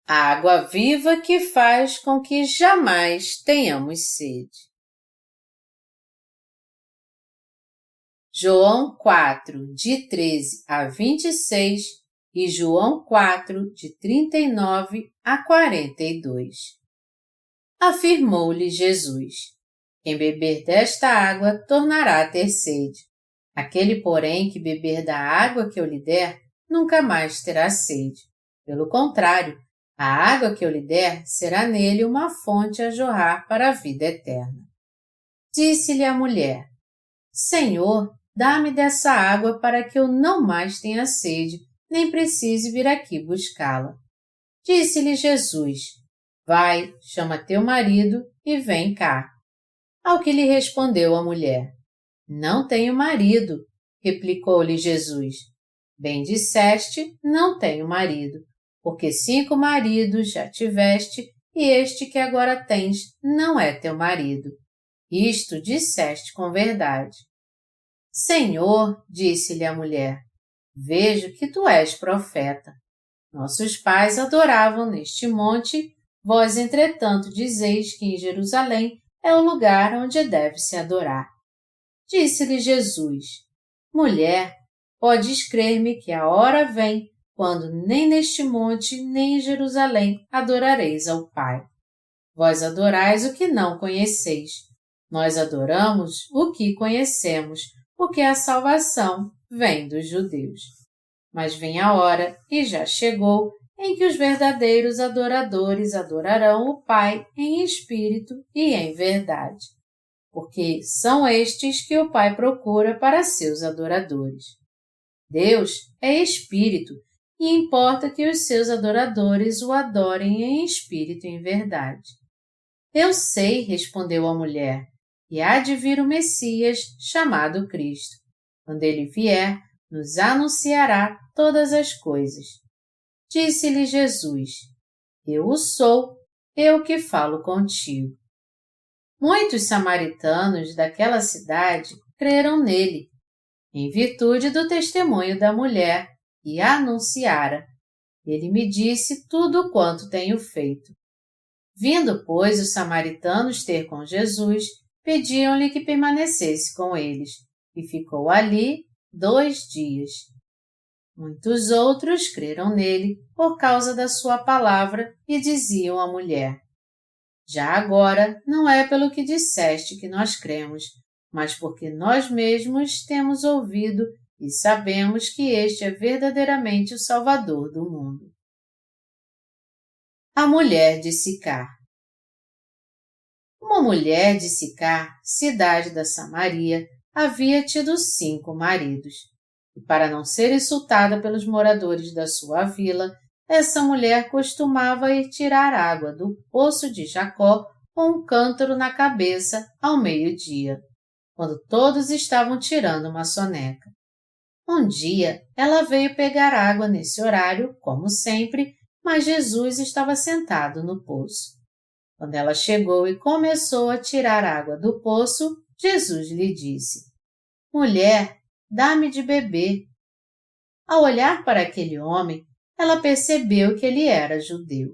A água viva que faz com que jamais tenhamos sede. João 4, de 13 a 26 e João 4, de 39 a 42. Afirmou-lhe Jesus: quem beber desta água tornará a ter sede. Aquele, porém, que beber da água que eu lhe der, nunca mais terá sede. Pelo contrário, a água que eu lhe der será nele uma fonte a jorrar para a vida eterna. Disse-lhe a mulher: Senhor, dá-me dessa água para que eu não mais tenha sede, nem precise vir aqui buscá-la. Disse-lhe Jesus: vai, chama teu marido e vem cá. Ao que lhe respondeu a mulher: não tenho marido, replicou-lhe Jesus. Bem disseste, não tenho marido, porque 5 maridos já tiveste, e este que agora tens não é teu marido. Isto disseste com verdade. Senhor, disse-lhe a mulher, vejo que tu és profeta. Nossos pais adoravam neste monte, vós, entretanto, dizeis que em Jerusalém é o lugar onde deve-se adorar. Disse-lhe Jesus: mulher, podes crer-me que a hora vem, quando nem neste monte, nem em Jerusalém adorareis ao Pai. Vós adorais o que não conheceis. Nós adoramos o que conhecemos, porque a salvação vem dos judeus. Mas vem a hora, e já chegou, em que os verdadeiros adoradores adorarão o Pai em espírito e em verdade, porque são estes que o Pai procura para seus adoradores. Deus é espírito, e importa que os seus adoradores o adorem em espírito e em verdade. Eu sei, respondeu a mulher, que há de vir o Messias, chamado Cristo. Quando ele vier, nos anunciará todas as coisas. Disse-lhe Jesus: eu o sou, eu que falo contigo. Muitos samaritanos daquela cidade creram nele, em virtude do testemunho da mulher, e a anunciara. Ele me disse tudo quanto tenho feito. Vindo, pois, os samaritanos ter com Jesus, pediam-lhe que permanecesse com eles, e ficou ali 2 dias. Muitos outros creram nele por causa da sua palavra e diziam à mulher: já agora não é pelo que disseste que nós cremos, mas porque nós mesmos temos ouvido e sabemos que este é verdadeiramente o Salvador do mundo. A mulher de Sicar. Uma mulher de Sicar, cidade da Samaria, havia tido 5 maridos. E para não ser insultada pelos moradores da sua vila, essa mulher costumava ir tirar água do poço de Jacó com um cântaro na cabeça ao meio-dia, quando todos estavam tirando uma soneca. Um dia, ela veio pegar água nesse horário, como sempre, mas Jesus estava sentado no poço. Quando ela chegou e começou a tirar água do poço, Jesus lhe disse: mulher, dá-me de beber. Ao olhar para aquele homem, ela percebeu que ele era judeu.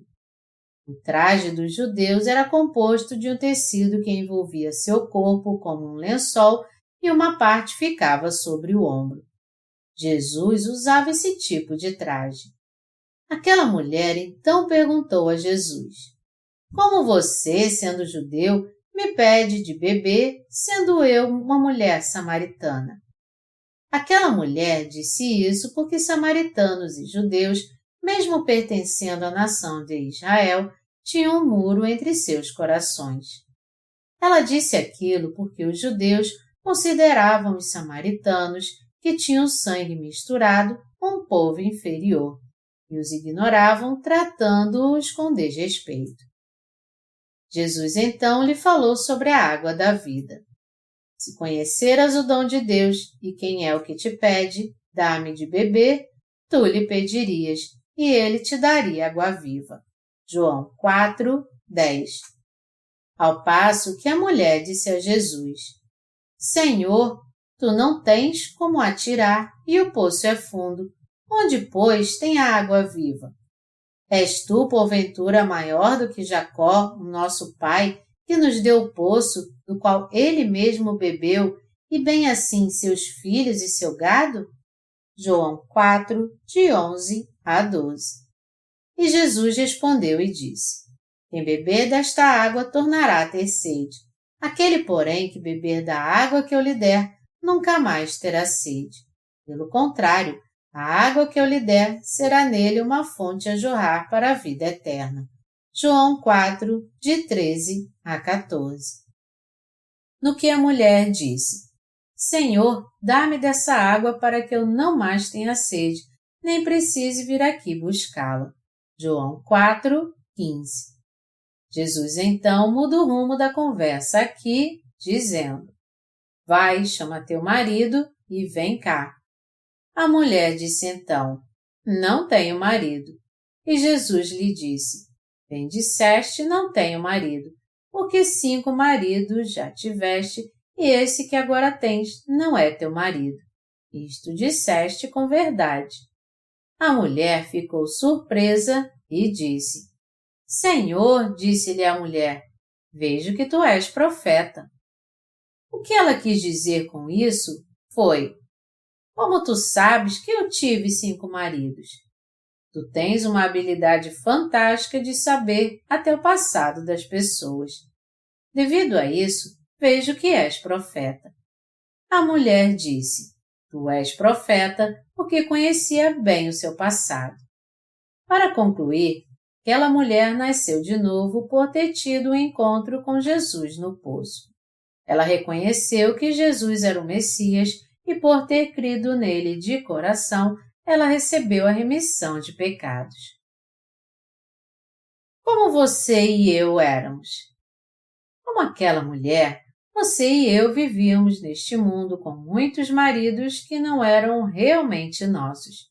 O traje dos judeus era composto de um tecido que envolvia seu corpo como um lençol e uma parte ficava sobre o ombro. Jesus usava esse tipo de traje. Aquela mulher então perguntou a Jesus: como você, sendo judeu, me pede de beber, sendo eu uma mulher samaritana? Aquela mulher disse isso porque samaritanos e judeus, mesmo pertencendo à nação de Israel, tinham um muro entre seus corações. Ela disse aquilo porque os judeus consideravam os samaritanos, que tinham sangue misturado, um povo inferior, e os ignoravam, tratando-os com desrespeito. Jesus então lhe falou sobre a água da vida. Se conheceras o dom de Deus e quem é o que te pede, dá-me de beber, tu lhe pedirias, e ele te daria água viva. João 4, 10. Ao passo que a mulher disse a Jesus: Senhor, tu não tens como atirar e o poço é fundo. Onde, pois, tem a água viva? És tu, porventura, maior do que Jacó, o nosso pai, que nos deu o poço, do qual ele mesmo bebeu, e bem assim seus filhos e seu gado? João 4, de 11 a 12. E Jesus respondeu e disse: Quem beber desta água tornará a ter sede. Aquele, porém, que beber da água que eu lhe der, nunca mais terá sede. Pelo contrário, a água que eu lhe der será nele uma fonte a jorrar para a vida eterna. João 4, de 13 a 14. No que a mulher disse: Senhor, dá-me dessa água para que eu não mais tenha sede, nem precise vir aqui buscá-la. João 4, 15. Jesus então muda o rumo da conversa aqui, dizendo: Vai, chama teu marido e vem cá. A mulher disse então: Não tenho marido. E Jesus lhe disse: Bem disseste, não tenho marido, porque 5 maridos já tiveste, e esse que agora tens não é teu marido. Isto disseste com verdade. A mulher ficou surpresa e disse: Senhor, disse-lhe a mulher, vejo que tu és profeta. O que ela quis dizer com isso foi: Como tu sabes que eu tive 5 maridos? Tu tens uma habilidade fantástica de saber até o passado das pessoas. Devido a isso, vejo que és profeta. A mulher disse: Tu és profeta porque conhecia bem o seu passado. Para concluir, aquela mulher nasceu de novo por ter tido um encontro com Jesus no poço. Ela reconheceu que Jesus era o Messias e por ter crido nele de coração, ela recebeu a remissão de pecados. Como você e eu éramos? Como aquela mulher, você e eu vivíamos neste mundo com muitos maridos que não eram realmente nossos.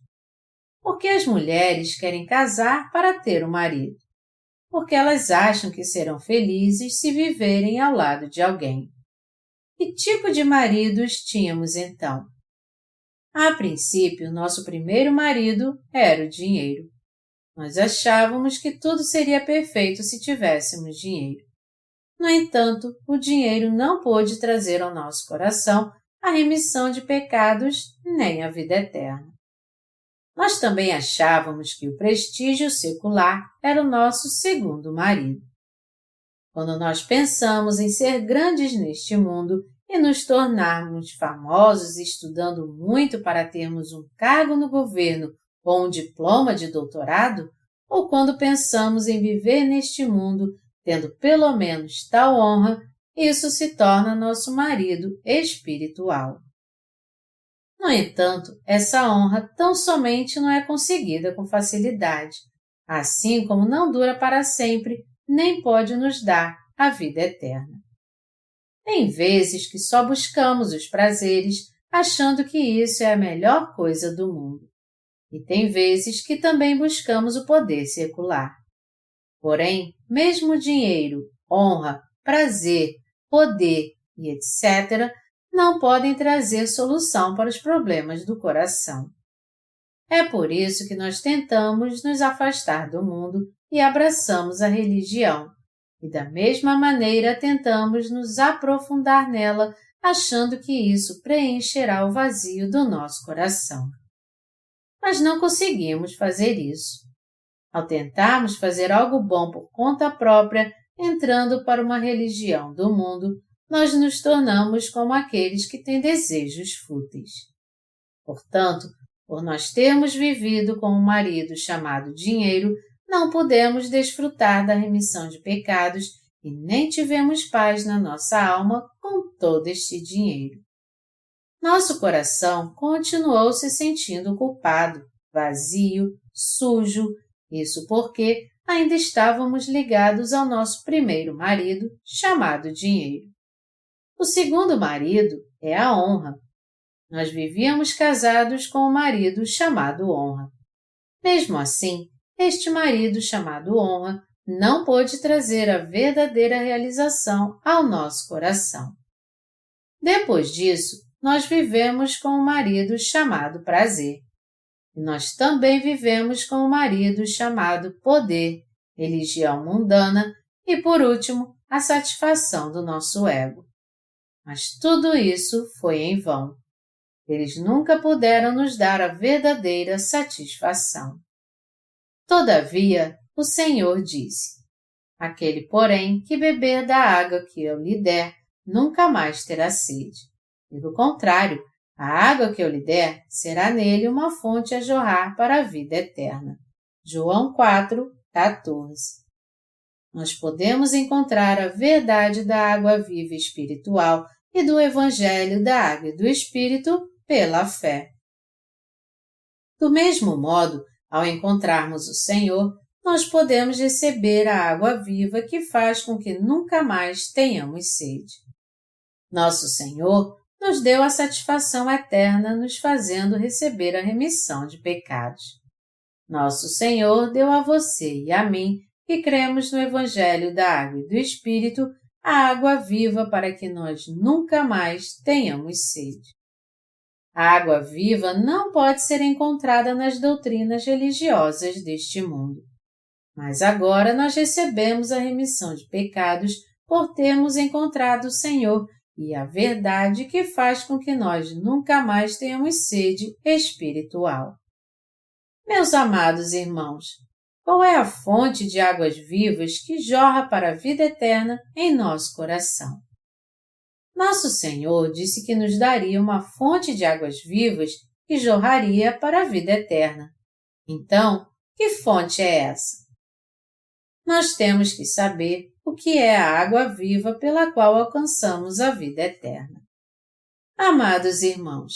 Porque as mulheres querem casar para ter um marido. Porque elas acham que serão felizes se viverem ao lado de alguém. Que tipo de maridos tínhamos então? A princípio, nosso primeiro marido era o dinheiro. Nós achávamos que tudo seria perfeito se tivéssemos dinheiro. No entanto, o dinheiro não pôde trazer ao nosso coração a remissão de pecados nem a vida eterna. Nós também achávamos que o prestígio secular era o nosso segundo marido. Quando nós pensamos em ser grandes neste mundo e nos tornarmos famosos estudando muito para termos um cargo no governo ou um diploma de doutorado, ou quando pensamos em viver neste mundo tendo pelo menos tal honra, isso se torna nosso marido espiritual. No entanto, essa honra tão somente não é conseguida com facilidade, assim como não dura para sempre, nem pode nos dar a vida eterna. Tem vezes que só buscamos os prazeres, achando que isso é a melhor coisa do mundo. E tem vezes que também buscamos o poder secular. Porém, mesmo dinheiro, honra, prazer, poder e etc., não podem trazer solução para os problemas do coração. É por isso que nós tentamos nos afastar do mundo e abraçamos a religião, e da mesma maneira tentamos nos aprofundar nela, achando que isso preencherá o vazio do nosso coração. Mas não conseguimos fazer isso. Ao tentarmos fazer algo bom por conta própria, entrando para uma religião do mundo, nós nos tornamos como aqueles que têm desejos fúteis. Portanto, por nós termos vivido com um marido chamado dinheiro, não pudemos desfrutar da remissão de pecados e nem tivemos paz na nossa alma com todo este dinheiro. Nosso coração continuou se sentindo culpado, vazio, sujo, isso porque ainda estávamos ligados ao nosso primeiro marido, chamado dinheiro. O segundo marido é a honra. Nós vivíamos casados com um marido chamado honra. Mesmo assim, este marido chamado honra não pôde trazer a verdadeira realização ao nosso coração. Depois disso, nós vivemos com um marido chamado prazer. e nós também vivemos com o marido chamado poder, religião mundana e, por último, a satisfação do nosso ego. Mas tudo isso foi em vão. Eles nunca puderam nos dar a verdadeira satisfação. Todavia, o Senhor disse: aquele, porém, que beber da água que eu lhe der, nunca mais terá sede. Pelo contrário, a água que eu lhe der será nele uma fonte a jorrar para a vida eterna. João 4:14. Nós podemos encontrar a verdade da água viva espiritual e do Evangelho da Água e do Espírito pela fé. Do mesmo modo, ao encontrarmos o Senhor, nós podemos receber a água viva que faz com que nunca mais tenhamos sede. Nosso Senhor nos deu a satisfação eterna nos fazendo receber a remissão de pecados. Nosso Senhor deu a você e a mim, que cremos no Evangelho da Água e do Espírito, a água viva para que nós nunca mais tenhamos sede. A água viva não pode ser encontrada nas doutrinas religiosas deste mundo. Mas agora nós recebemos a remissão de pecados por termos encontrado o Senhor e a verdade que faz com que nós nunca mais tenhamos sede espiritual. Meus amados irmãos, qual é a fonte de águas vivas que jorra para a vida eterna em nosso coração? Nosso Senhor disse que nos daria uma fonte de águas vivas que jorraria para a vida eterna. Então, que fonte é essa? Nós temos que saber o que é a água viva pela qual alcançamos a vida eterna. Amados irmãos,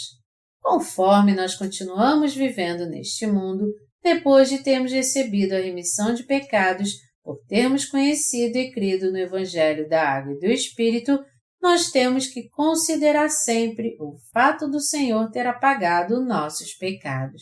conforme nós continuamos vivendo neste mundo, depois de termos recebido a remissão de pecados por termos conhecido e crido no Evangelho da Água e do Espírito, nós temos que considerar sempre o fato do Senhor ter apagado nossos pecados.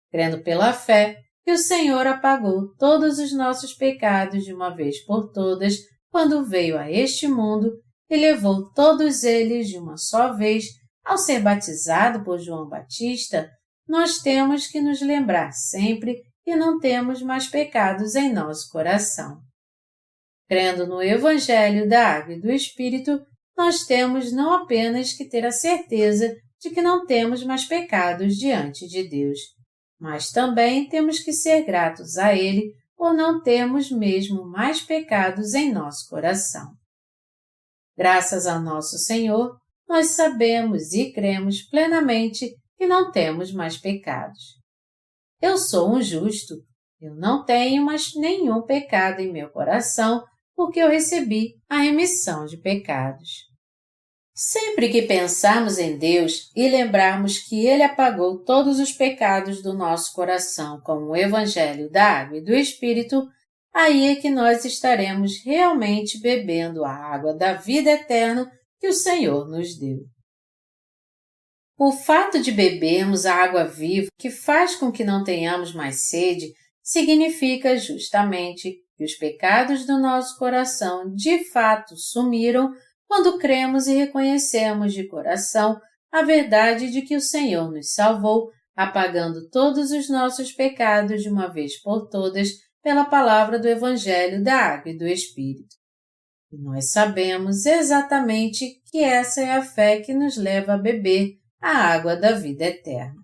Crendo pela fé que o Senhor apagou todos os nossos pecados de uma vez por todas quando veio a este mundo e levou todos eles de uma só vez ao ser batizado por João Batista, nós temos que nos lembrar sempre que não temos mais pecados em nosso coração. Crendo no Evangelho da Água e do Espírito, nós temos não apenas que ter a certeza de que não temos mais pecados diante de Deus, mas também temos que ser gratos a Ele por não termos mesmo mais pecados em nosso coração. Graças ao nosso Senhor, nós sabemos e cremos plenamente que não temos mais pecados. Eu sou um justo, eu não tenho mais nenhum pecado em meu coração porque eu recebi a remissão de pecados. Sempre que pensarmos em Deus e lembrarmos que Ele apagou todos os pecados do nosso coração com o Evangelho da Água e do Espírito, aí é que nós estaremos realmente bebendo a água da vida eterna que o Senhor nos deu. O fato de bebermos a água viva que faz com que não tenhamos mais sede significa justamente que os pecados do nosso coração de fato sumiram quando cremos e reconhecemos de coração a verdade de que o Senhor nos salvou, apagando todos os nossos pecados de uma vez por todas pela palavra do Evangelho da Água e do Espírito. E nós sabemos exatamente que essa é a fé que nos leva a beber a água da vida eterna.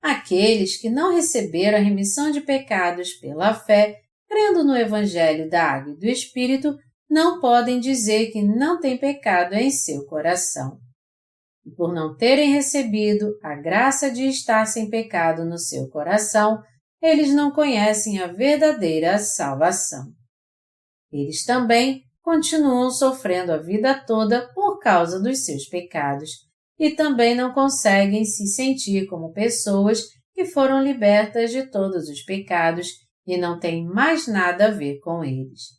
Aqueles que não receberam a remissão de pecados pela fé, crendo no Evangelho da Água e do Espírito, não podem dizer que não têm pecado em seu coração. E por não terem recebido a graça de estar sem pecado no seu coração, eles não conhecem a verdadeira salvação. Eles também continuam sofrendo a vida toda por causa dos seus pecados e também não conseguem se sentir como pessoas que foram libertas de todos os pecados e não têm mais nada a ver com eles.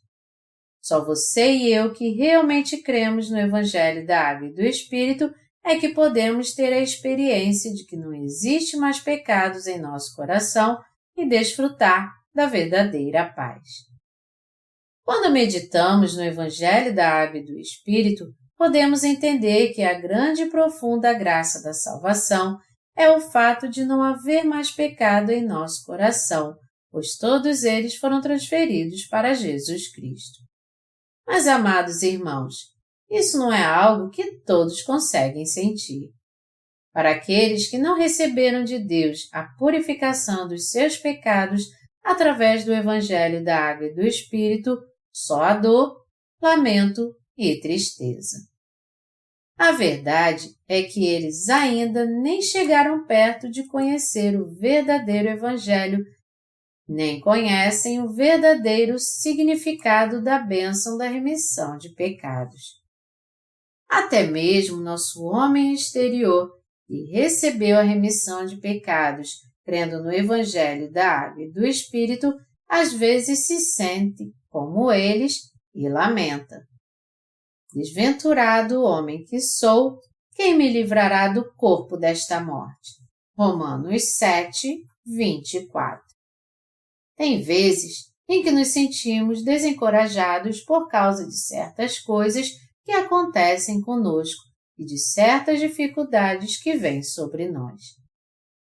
Só você e eu que realmente cremos no Evangelho da Água e do Espírito é que podemos ter a experiência de que não existe mais pecados em nosso coração e desfrutar da verdadeira paz. Quando meditamos no Evangelho da Água e do Espírito, podemos entender que a grande e profunda graça da salvação é o fato de não haver mais pecado em nosso coração, pois todos eles foram transferidos para Jesus Cristo. Mas, amados irmãos, isso não é algo que todos conseguem sentir. Para aqueles que não receberam de Deus a purificação dos seus pecados através do Evangelho da Água e do Espírito, só há dor, lamento e tristeza. A verdade é que eles ainda nem chegaram perto de conhecer o verdadeiro Evangelho, nem conhecem o verdadeiro significado da bênção da remissão de pecados. Até mesmo nosso homem exterior, que recebeu a remissão de pecados crendo no Evangelho da Água e do Espírito, às vezes se sente como eles e lamenta. Desventurado homem que sou, quem me livrará do corpo desta morte? Romanos 7, 24. Tem vezes em que nos sentimos desencorajados por causa de certas coisas que acontecem conosco e de certas dificuldades que vêm sobre nós.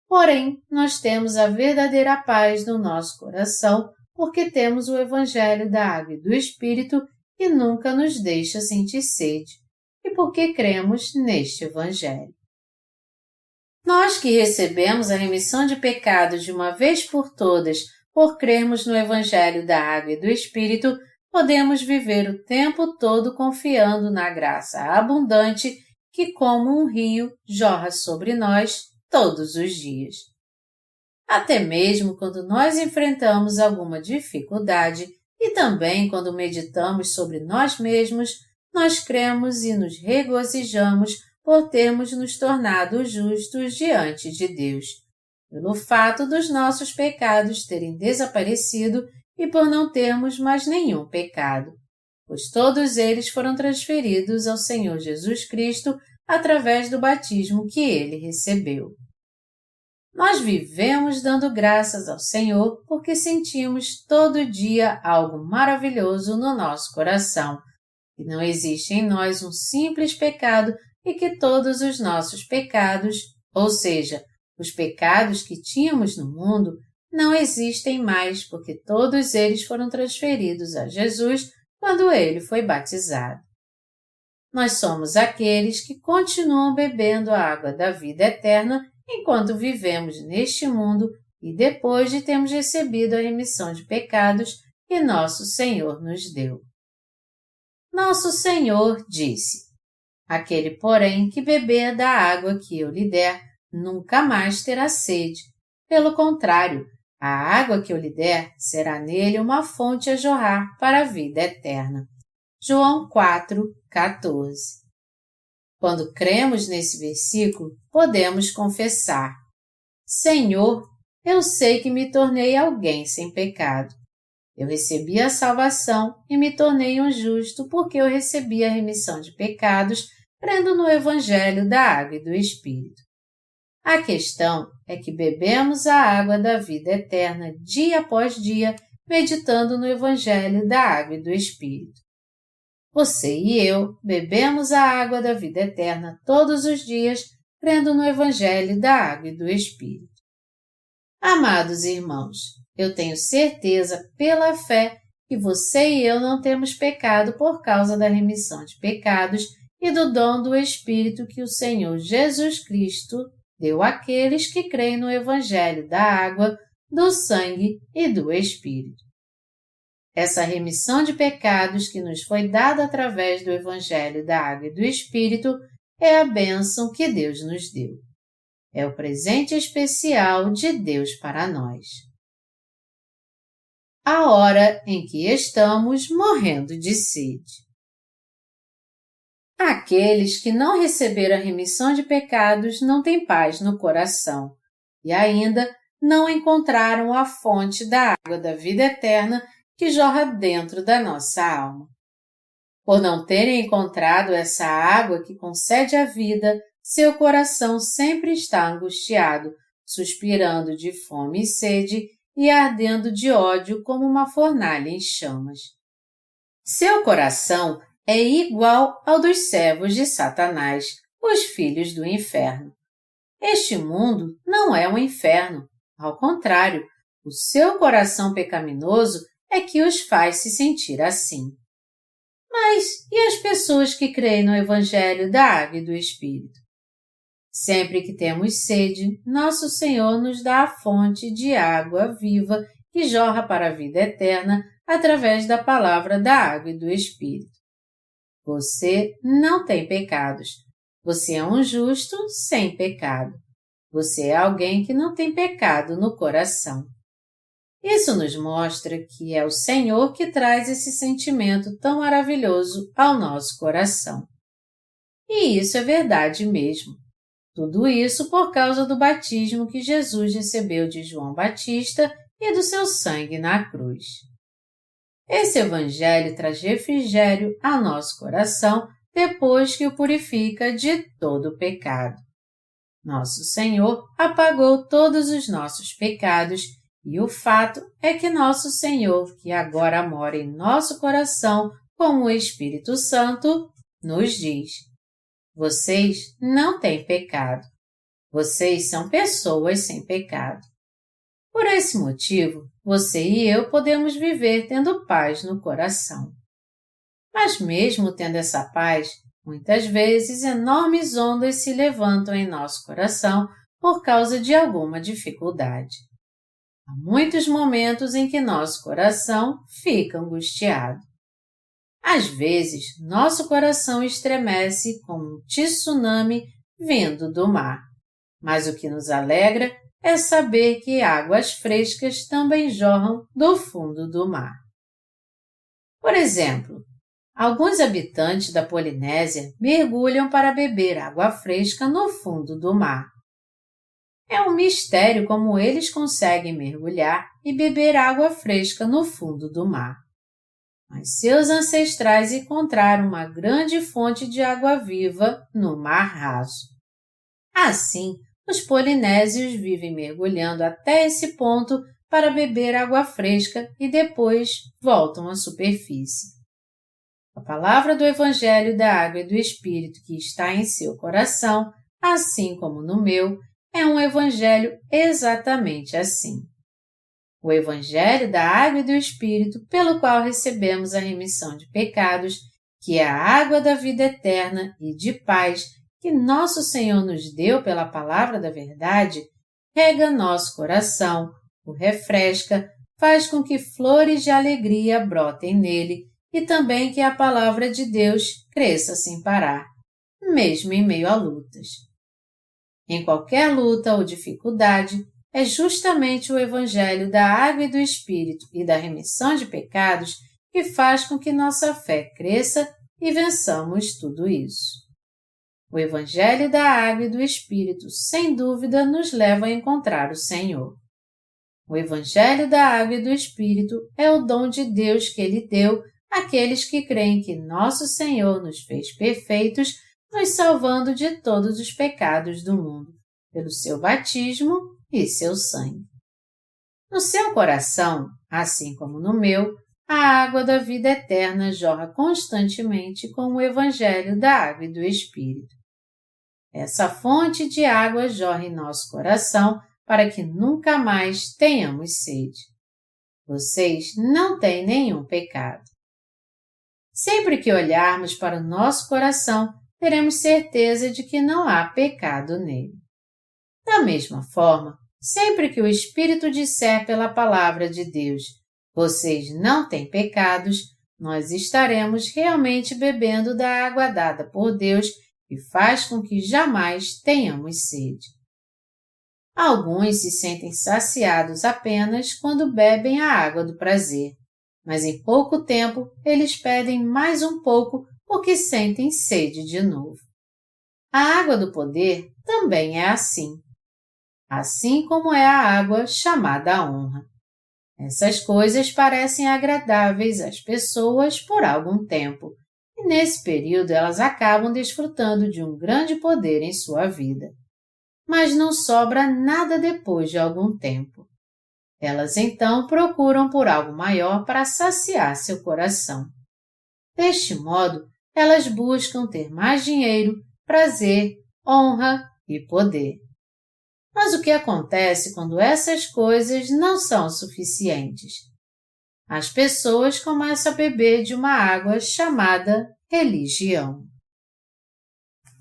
Porém, nós temos a verdadeira paz no nosso coração porque temos o Evangelho da Água e do Espírito que nunca nos deixa sentir sede e porque cremos neste Evangelho. Nós que recebemos a remissão de pecados de uma vez por todas por crermos no Evangelho da Água e do Espírito, podemos viver o tempo todo confiando na graça abundante que, como um rio, jorra sobre nós todos os dias. Até mesmo quando nós enfrentamos alguma dificuldade e também quando meditamos sobre nós mesmos, nós cremos e nos regozijamos por termos nos tornado justos diante de Deus, pelo fato dos nossos pecados terem desaparecido e por não termos mais nenhum pecado, pois todos eles foram transferidos ao Senhor Jesus Cristo através do batismo que ele recebeu. Nós vivemos dando graças ao Senhor porque sentimos todo dia algo maravilhoso no nosso coração, que não existe em nós um simples pecado e que todos os nossos pecados, ou seja, os pecados que tínhamos no mundo, não existem mais porque todos eles foram transferidos a Jesus quando ele foi batizado. Nós somos aqueles que continuam bebendo a água da vida eterna enquanto vivemos neste mundo e depois de termos recebido a remissão de pecados que nosso Senhor nos deu. Nosso Senhor disse: aquele, porém, que beber da água que eu lhe der, nunca mais terá sede. Pelo contrário, a água que eu lhe der será nele uma fonte a jorrar para a vida eterna. João 4:14. Quando cremos nesse versículo, podemos confessar: Senhor, eu sei que me tornei alguém sem pecado. Eu recebi a salvação e me tornei um justo porque eu recebi a remissão de pecados crendo no Evangelho da Água e do Espírito. A questão é que bebemos a água da vida eterna dia após dia, meditando no Evangelho da Água e do Espírito. Você e eu bebemos a água da vida eterna todos os dias, crendo no Evangelho da Água e do Espírito. Amados irmãos, eu tenho certeza pela fé que você e eu não temos pecado por causa da remissão de pecados e do dom do Espírito que o Senhor Jesus Cristo deu àqueles que creem no Evangelho da água, do sangue e do Espírito. Essa remissão de pecados que nos foi dada através do Evangelho da água e do Espírito é a bênção que Deus nos deu. É o presente especial de Deus para nós. A hora em que estamos morrendo de sede. Aqueles que não receberam a remissão de pecados não têm paz no coração e ainda não encontraram a fonte da água da vida eterna que jorra dentro da nossa alma. Por não terem encontrado essa água que concede a vida, seu coração sempre está angustiado, suspirando de fome e sede e ardendo de ódio como uma fornalha em chamas. Seu coração é igual ao dos servos de Satanás, os filhos do inferno. Este mundo não é um inferno. Ao contrário, o seu coração pecaminoso é que os faz se sentir assim. Mas e as pessoas que creem no Evangelho da Água e do Espírito? Sempre que temos sede, nosso Senhor nos dá a fonte de água viva que jorra para a vida eterna através da palavra da água e do Espírito. Você não tem pecados. Você é um justo sem pecado. Você é alguém que não tem pecado no coração. Isso nos mostra que é o Senhor que traz esse sentimento tão maravilhoso ao nosso coração. E isso é verdade mesmo. Tudo isso por causa do batismo que Jesus recebeu de João Batista e do seu sangue na cruz. Esse Evangelho traz refrigério ao nosso coração depois que o purifica de todo o pecado. Nosso Senhor apagou todos os nossos pecados e o fato é que nosso Senhor, que agora mora em nosso coração como o Espírito Santo, nos diz: vocês não têm pecado. Vocês são pessoas sem pecado. Por esse motivo, você e eu podemos viver tendo paz no coração. Mas mesmo tendo essa paz, muitas vezes enormes ondas se levantam em nosso coração por causa de alguma dificuldade. Há muitos momentos em que nosso coração fica angustiado. Às vezes, nosso coração estremece como um tsunami vindo do mar. Mas o que nos alegra é saber que águas frescas também jorram do fundo do mar. Por exemplo, alguns habitantes da Polinésia mergulham para beber água fresca no fundo do mar. É um mistério como eles conseguem mergulhar e beber água fresca no fundo do mar. Mas seus ancestrais encontraram uma grande fonte de água viva no mar raso. Assim, os polinésios vivem mergulhando até esse ponto para beber água fresca e depois voltam à superfície. A palavra do Evangelho da Água e do Espírito que está em seu coração, assim como no meu, é um Evangelho exatamente assim. O Evangelho da Água e do Espírito, pelo qual recebemos a remissão de pecados, que é a água da vida eterna e de paz que nosso Senhor nos deu pela palavra da verdade, rega nosso coração, o refresca, faz com que flores de alegria brotem nele e também que a palavra de Deus cresça sem parar, mesmo em meio a lutas. Em qualquer luta ou dificuldade, é justamente o Evangelho da Água e do Espírito e da remissão de pecados que faz com que nossa fé cresça e vençamos tudo isso. O Evangelho da Água e do Espírito, sem dúvida, nos leva a encontrar o Senhor. O Evangelho da Água e do Espírito é o dom de Deus que Ele deu àqueles que creem que nosso Senhor nos fez perfeitos, nos salvando de todos os pecados do mundo, pelo seu batismo e seu sangue. No seu coração, assim como no meu, a água da vida eterna jorra constantemente com o Evangelho da Água e do Espírito. Essa fonte de água jorra em nosso coração para que nunca mais tenhamos sede. Vocês não têm nenhum pecado. Sempre que olharmos para o nosso coração, teremos certeza de que não há pecado nele. Da mesma forma, sempre que o Espírito disser pela palavra de Deus, vocês não têm pecados, nós estaremos realmente bebendo da água dada por Deus e faz com que jamais tenhamos sede. Alguns se sentem saciados apenas quando bebem a água do prazer, mas em pouco tempo eles pedem mais um pouco porque sentem sede de novo. A água do poder também é assim como é a água chamada honra. Essas coisas parecem agradáveis às pessoas por algum tempo, e nesse período elas acabam desfrutando de um grande poder em sua vida. Mas não sobra nada depois de algum tempo. Elas então procuram por algo maior para saciar seu coração. Deste modo, elas buscam ter mais dinheiro, prazer, honra e poder. Mas o que acontece quando essas coisas não são suficientes? As pessoas começam a beber de uma água chamada religião.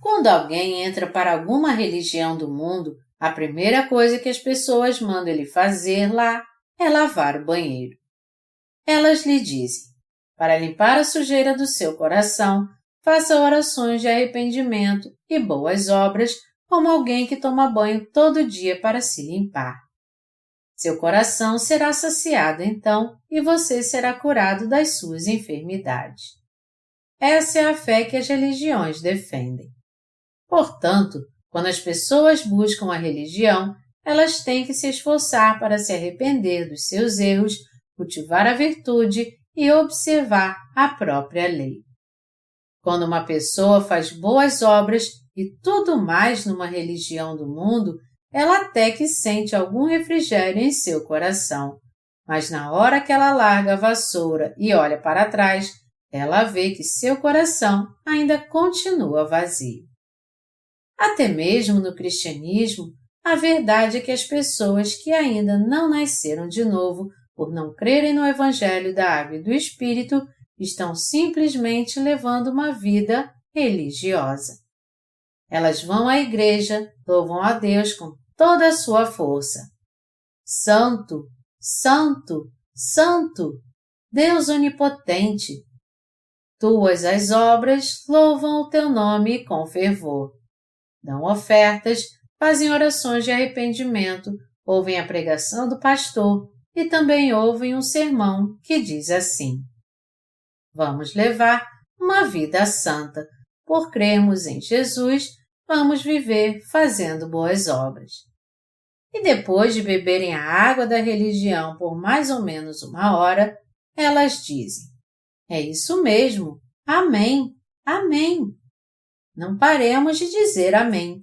Quando alguém entra para alguma religião do mundo, a primeira coisa que as pessoas mandam ele fazer lá é lavar o banheiro. Elas lhe dizem: para limpar a sujeira do seu coração, faça orações de arrependimento e boas obras, como alguém que toma banho todo dia para se limpar. Seu coração será saciado então e você será curado das suas enfermidades. Essa é a fé que as religiões defendem. Portanto, quando as pessoas buscam a religião, elas têm que se esforçar para se arrepender dos seus erros, cultivar a virtude e observar a própria lei. Quando uma pessoa faz boas obras e tudo mais numa religião do mundo, ela até que sente algum refrigério em seu coração, mas na hora que ela larga a vassoura e olha para trás, ela vê que seu coração ainda continua vazio. Até mesmo no cristianismo, a verdade é que as pessoas que ainda não nasceram de novo, por não crerem no Evangelho da Água e do Espírito, estão simplesmente levando uma vida religiosa. Elas vão à igreja, louvam a Deus com toda a sua força. Santo, Santo, Santo, Deus onipotente. Tuas as obras louvam o teu nome com fervor. Dão ofertas, fazem orações de arrependimento, ouvem a pregação do pastor e também ouvem um sermão que diz assim: vamos levar uma vida santa. Por crermos em Jesus, vamos viver fazendo boas obras. E depois de beberem a água da religião por mais ou menos uma hora, elas dizem: é isso mesmo, amém, amém. Não paremos de dizer amém.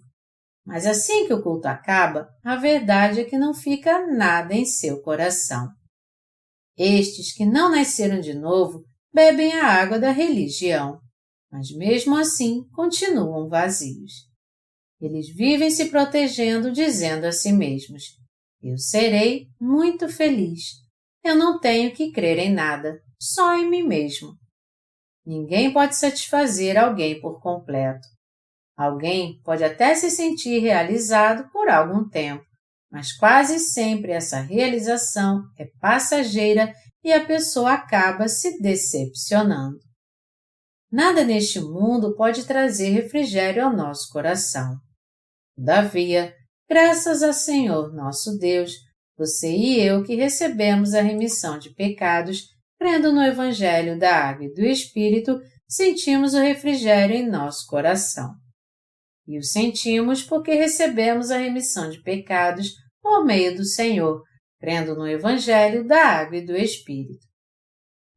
Mas assim que o culto acaba, a verdade é que não fica nada em seu coração. Estes que não nasceram de novo bebem a água da religião, mas mesmo assim continuam vazios. Eles vivem se protegendo, dizendo a si mesmos: eu serei muito feliz. Eu não tenho que crer em nada, só em mim mesmo. Ninguém pode satisfazer alguém por completo. Alguém pode até se sentir realizado por algum tempo, mas quase sempre essa realização é passageira e a pessoa acaba se decepcionando. Nada neste mundo pode trazer refrigério ao nosso coração. Todavia, graças ao Senhor nosso Deus, você e eu que recebemos a remissão de pecados, crendo no Evangelho da Água e do Espírito, sentimos o refrigério em nosso coração. E o sentimos porque recebemos a remissão de pecados por meio do Senhor, crendo no Evangelho da Água e do Espírito.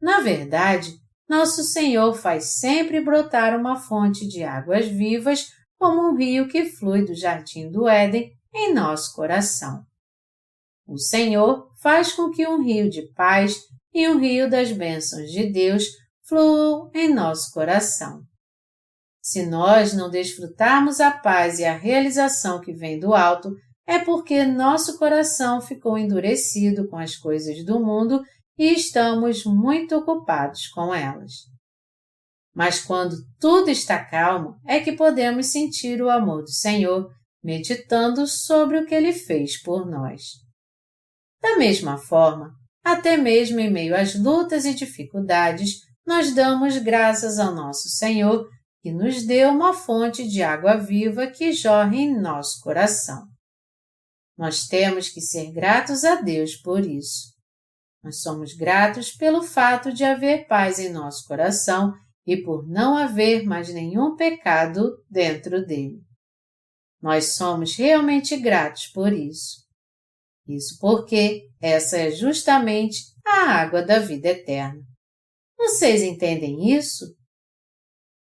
Na verdade, nosso Senhor faz sempre brotar uma fonte de águas vivas como um rio que flui do jardim do Éden em nosso coração. O Senhor faz com que um rio de paz e um rio das bênçãos de Deus fluam em nosso coração. Se nós não desfrutarmos a paz e a realização que vem do alto, é porque nosso coração ficou endurecido com as coisas do mundo e estamos muito ocupados com elas. Mas quando tudo está calmo, é que podemos sentir o amor do Senhor, meditando sobre o que Ele fez por nós. Da mesma forma, até mesmo em meio às lutas e dificuldades, nós damos graças ao nosso Senhor, que nos deu uma fonte de água viva que jorra em nosso coração. Nós temos que ser gratos a Deus por isso. Nós somos gratos pelo fato de haver paz em nosso coração e por não haver mais nenhum pecado dentro dele. Nós somos realmente gratos por isso. Isso porque essa é justamente a água da vida eterna. Vocês entendem isso?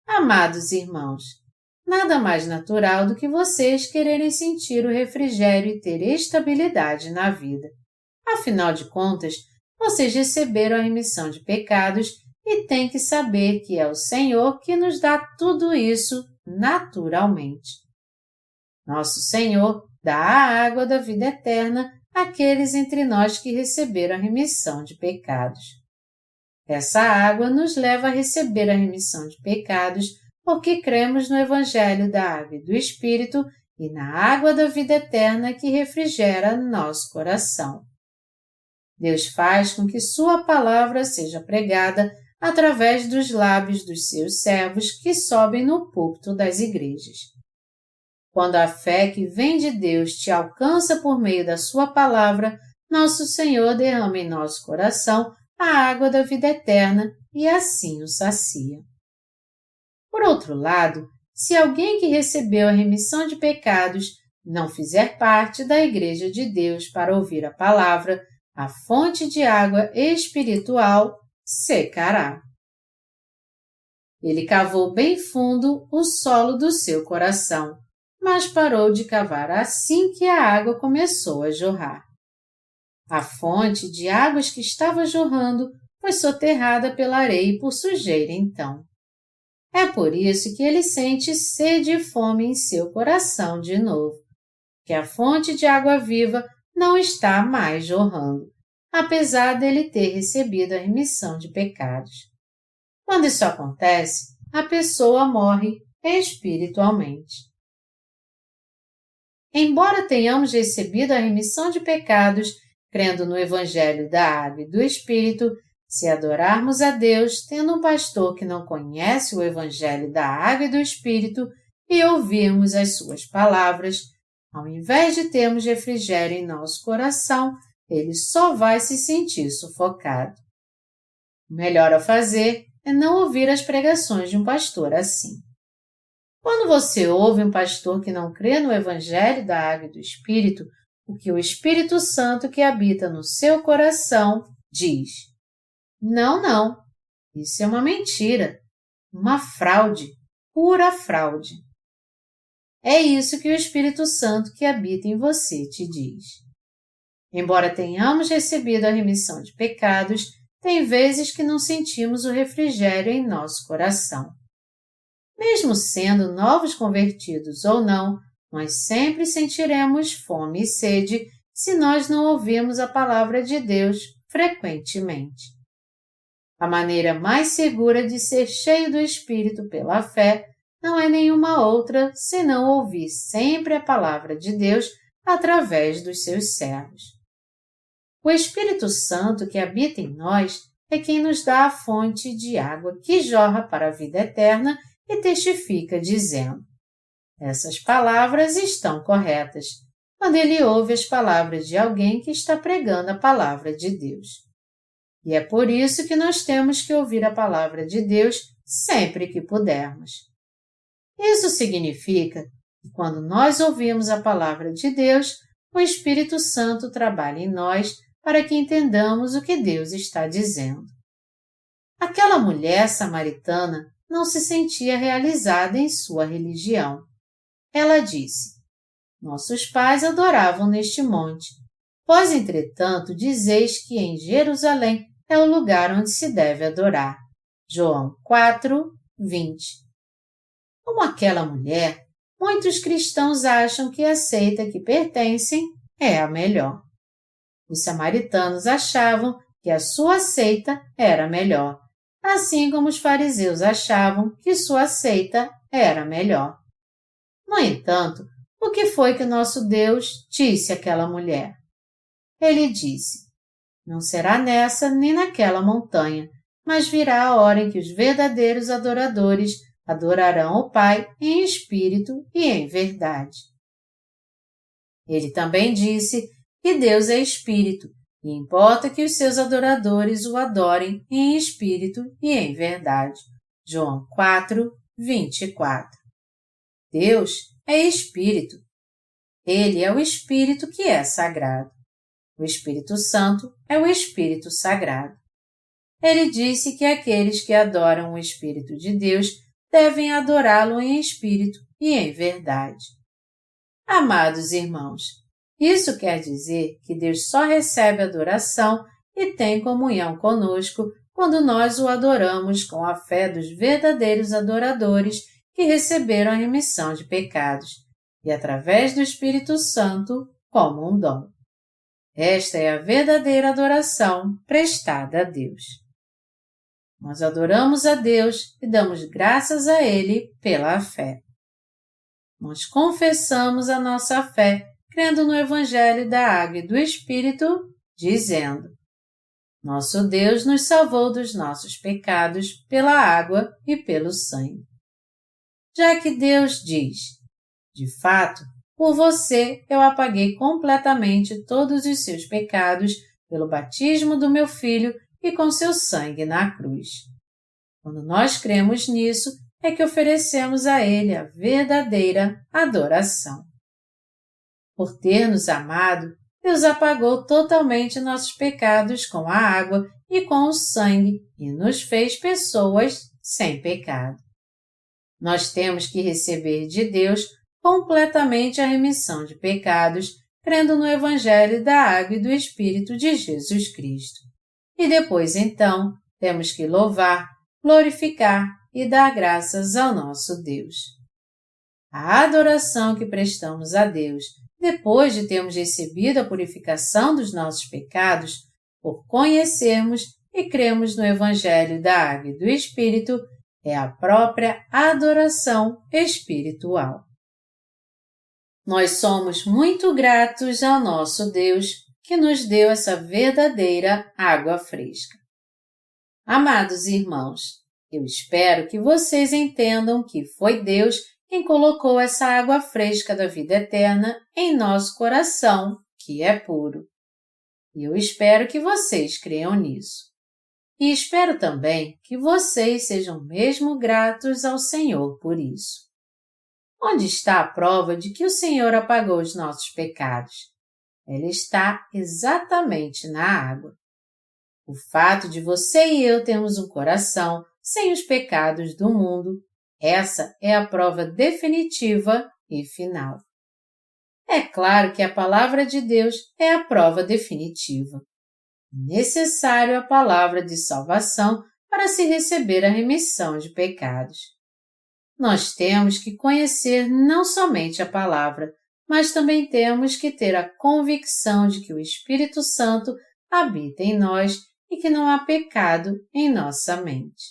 Amados irmãos, nada mais natural do que vocês quererem sentir o refrigério e ter estabilidade na vida. Afinal de contas, vocês receberam a remissão de pecados e têm que saber que é o Senhor que nos dá tudo isso naturalmente. Nosso Senhor dá a água da vida eterna àqueles entre nós que receberam a remissão de pecados. Essa água nos leva a receber a remissão de pecados porque cremos no Evangelho da Água e do Espírito e na água da vida eterna que refrigera nosso coração. Deus faz com que Sua palavra seja pregada através dos lábios dos seus servos que sobem no púlpito das igrejas. Quando a fé que vem de Deus te alcança por meio da Sua palavra, nosso Senhor derrama em nosso coração a água da vida eterna e assim o sacia. Por outro lado, se alguém que recebeu a remissão de pecados não fizer parte da Igreja de Deus para ouvir a palavra, a fonte de água espiritual secará. Ele cavou bem fundo o solo do seu coração, mas parou de cavar assim que a água começou a jorrar. A fonte de águas que estava jorrando foi soterrada pela areia e por sujeira então. É por isso que ele sente sede e fome em seu coração de novo, que a fonte de água viva não está mais jorrando, apesar dele ter recebido a remissão de pecados. Quando isso acontece, a pessoa morre espiritualmente. Embora tenhamos recebido a remissão de pecados, crendo no Evangelho da Água e do Espírito, se adorarmos a Deus tendo um pastor que não conhece o Evangelho da Água e do Espírito e ouvirmos as suas palavras, ao invés de termos refrigério em nosso coração, ele só vai se sentir sufocado. O melhor a fazer é não ouvir as pregações de um pastor assim. Quando você ouve um pastor que não crê no Evangelho da Água e do Espírito, o que o Espírito Santo que habita no seu coração diz: Não, isso é uma mentira, uma fraude, pura fraude. É isso que o Espírito Santo que habita em você te diz. Embora tenhamos recebido a remissão de pecados, tem vezes que não sentimos o refrigério em nosso coração. Mesmo sendo novos convertidos ou não, nós sempre sentiremos fome e sede se nós não ouvirmos a palavra de Deus frequentemente. A maneira mais segura de ser cheio do Espírito pela fé não é nenhuma outra senão ouvir sempre a palavra de Deus através dos seus servos. O Espírito Santo que habita em nós é quem nos dá a fonte de água que jorra para a vida eterna e testifica dizendo: essas palavras estão corretas, quando ele ouve as palavras de alguém que está pregando a palavra de Deus. E é por isso que nós temos que ouvir a palavra de Deus sempre que pudermos. Isso significa que quando nós ouvimos a palavra de Deus, o Espírito Santo trabalha em nós para que entendamos o que Deus está dizendo. Aquela mulher samaritana não se sentia realizada em sua religião. Ela disse: nossos pais adoravam neste monte. Vós, entretanto, dizeis que em Jerusalém é o lugar onde se deve adorar. João 4, 20. Como aquela mulher, muitos cristãos acham que a seita que pertencem é a melhor. Os samaritanos achavam que a sua seita era melhor, assim como os fariseus achavam que sua seita era melhor. No entanto, o que foi que nosso Deus disse àquela mulher? Ele disse: não será nessa nem naquela montanha, mas virá a hora em que os verdadeiros adoradores adorarão o Pai em espírito e em verdade. Ele também disse que Deus é espírito, e importa que os seus adoradores o adorem em espírito e em verdade. João 4, 24. Deus é espírito. Ele é o Espírito que é sagrado. O Espírito Santo é o Espírito sagrado. Ele disse que aqueles que adoram o Espírito de Deus devem adorá-lo em espírito e em verdade. Amados irmãos, isso quer dizer que Deus só recebe adoração e tem comunhão conosco quando nós o adoramos com a fé dos verdadeiros adoradores que receberam a remissão de pecados, e através do Espírito Santo como um dom. Esta é a verdadeira adoração prestada a Deus. Nós adoramos a Deus e damos graças a Ele pela fé. Nós confessamos a nossa fé crendo no Evangelho da Água e do Espírito, dizendo: Nosso Deus nos salvou dos nossos pecados pela água e pelo sangue. Já que Deus diz: De fato, por você eu apaguei completamente todos os seus pecados pelo batismo do meu Filho e com seu sangue na cruz. Quando nós cremos nisso, é que oferecemos a Ele a verdadeira adoração. Por ter nos amado, Deus apagou totalmente nossos pecados com a água e com o sangue e nos fez pessoas sem pecado. Nós temos que receber de Deus completamente a remissão de pecados, crendo no Evangelho da Água e do Espírito de Jesus Cristo. E depois, então, temos que louvar, glorificar e dar graças ao nosso Deus. A adoração que prestamos a Deus, depois de termos recebido a purificação dos nossos pecados, por conhecermos e cremos no Evangelho da Água e do Espírito, é a própria adoração espiritual. Nós somos muito gratos ao nosso Deus que nos deu essa verdadeira água fresca. Amados irmãos, eu espero que vocês entendam que foi Deus quem colocou essa água fresca da vida eterna em nosso coração, que é puro. E eu espero que vocês creiam nisso. E espero também que vocês sejam mesmo gratos ao Senhor por isso. Onde está a prova de que o Senhor apagou os nossos pecados? Ela está exatamente na água. O fato de você e eu termos um coração sem os pecados do mundo, essa é a prova definitiva e final. É claro que a palavra de Deus é a prova definitiva. É necessário a palavra de salvação para se receber a remissão de pecados. Nós temos que conhecer não somente a palavra, mas também temos que ter a convicção de que o Espírito Santo habita em nós e que não há pecado em nossa mente.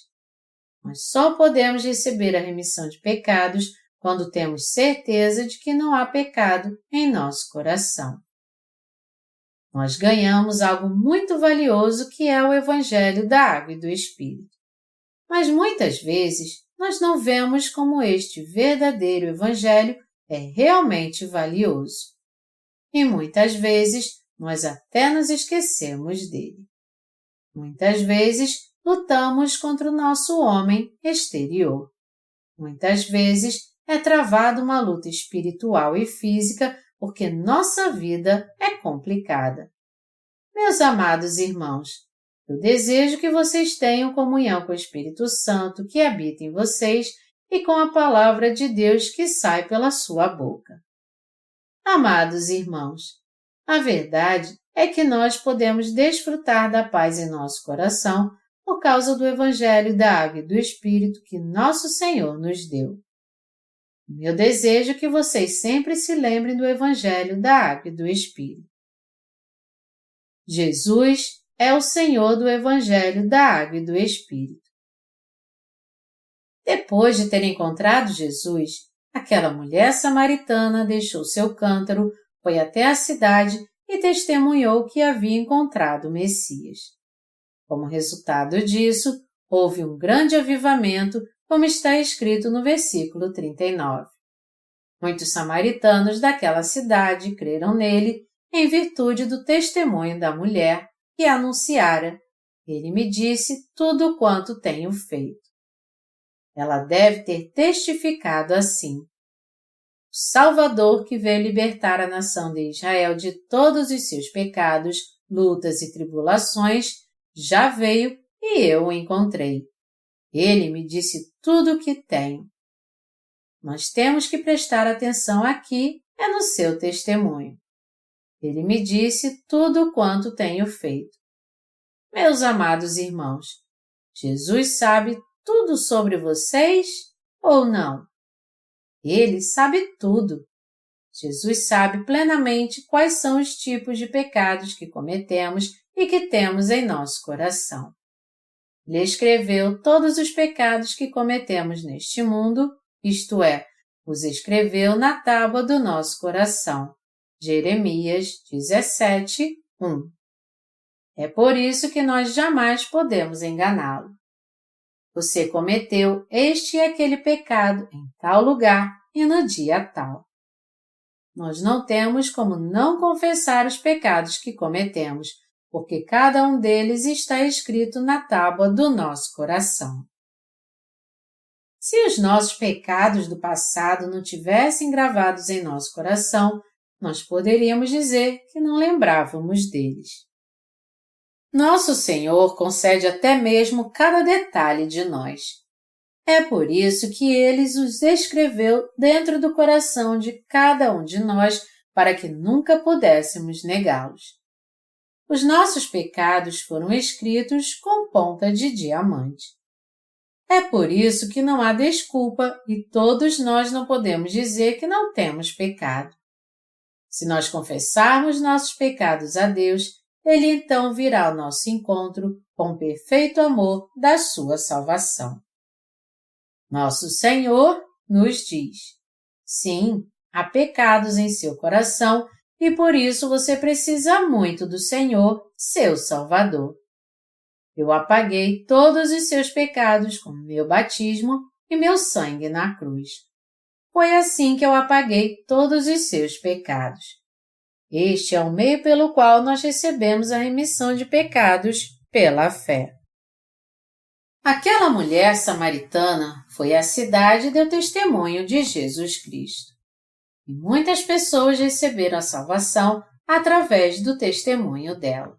Nós só podemos receber a remissão de pecados quando temos certeza de que não há pecado em nosso coração. Nós ganhamos algo muito valioso que é o Evangelho da Água e do Espírito. Mas muitas vezes nós não vemos como este verdadeiro Evangelho é realmente valioso. E muitas vezes nós até nos esquecemos dele. Muitas vezes lutamos contra o nosso homem exterior. Muitas vezes é travada uma luta espiritual e física porque nossa vida é complicada. Meus amados irmãos, eu desejo que vocês tenham comunhão com o Espírito Santo que habita em vocês e com a palavra de Deus que sai pela sua boca. Amados irmãos, a verdade é que nós podemos desfrutar da paz em nosso coração por causa do Evangelho da Água e do Espírito que nosso Senhor nos deu. Meu desejo é que vocês sempre se lembrem do Evangelho da Água e do Espírito. Jesus é o Senhor do Evangelho da Água e do Espírito. Depois de ter encontrado Jesus, aquela mulher samaritana deixou seu cântaro, foi até a cidade e testemunhou que havia encontrado o Messias. Como resultado disso, houve um grande avivamento, como está escrito no versículo 39. Muitos samaritanos daquela cidade creram nele em virtude do testemunho da mulher que anunciara: Ele me disse tudo quanto tenho feito. Ela deve ter testificado assim: O Salvador que veio libertar a nação de Israel de todos os seus pecados, lutas e tribulações, já veio e eu o encontrei. Ele me disse tudo o que tenho. Nós temos que prestar atenção aqui, é no seu testemunho. Ele me disse tudo quanto tenho feito. Meus amados irmãos, Jesus sabe tudo sobre vocês ou não? Ele sabe tudo. Jesus sabe plenamente quais são os tipos de pecados que cometemos e que temos em nosso coração. Ele escreveu todos os pecados que cometemos neste mundo, isto é, os escreveu na tábua do nosso coração. Jeremias 17, 1. É por isso que nós jamais podemos enganá-lo. Você cometeu este e aquele pecado em tal lugar e no dia tal. Nós não temos como não confessar os pecados que cometemos, porque cada um deles está escrito na tábua do nosso coração. Se os nossos pecados do passado não tivessem gravados em nosso coração, nós poderíamos dizer que não lembrávamos deles. Nosso Senhor concede até mesmo cada detalhe de nós. É por isso que Ele os escreveu dentro do coração de cada um de nós para que nunca pudéssemos negá-los. Os nossos pecados foram escritos com ponta de diamante. É por isso que não há desculpa e todos nós não podemos dizer que não temos pecado. Se nós confessarmos nossos pecados a Deus, Ele então virá ao nosso encontro com perfeito amor da sua salvação. Nosso Senhor nos diz: sim, há pecados em seu coração e por isso você precisa muito do Senhor, seu Salvador. Eu apaguei todos os seus pecados com meu batismo e meu sangue na cruz. Foi assim que eu apaguei todos os seus pecados. Este é o meio pelo qual nós recebemos a remissão de pecados pela fé. Aquela mulher samaritana foi à cidade e deu testemunho de Jesus Cristo. E muitas pessoas receberam a salvação através do testemunho dela.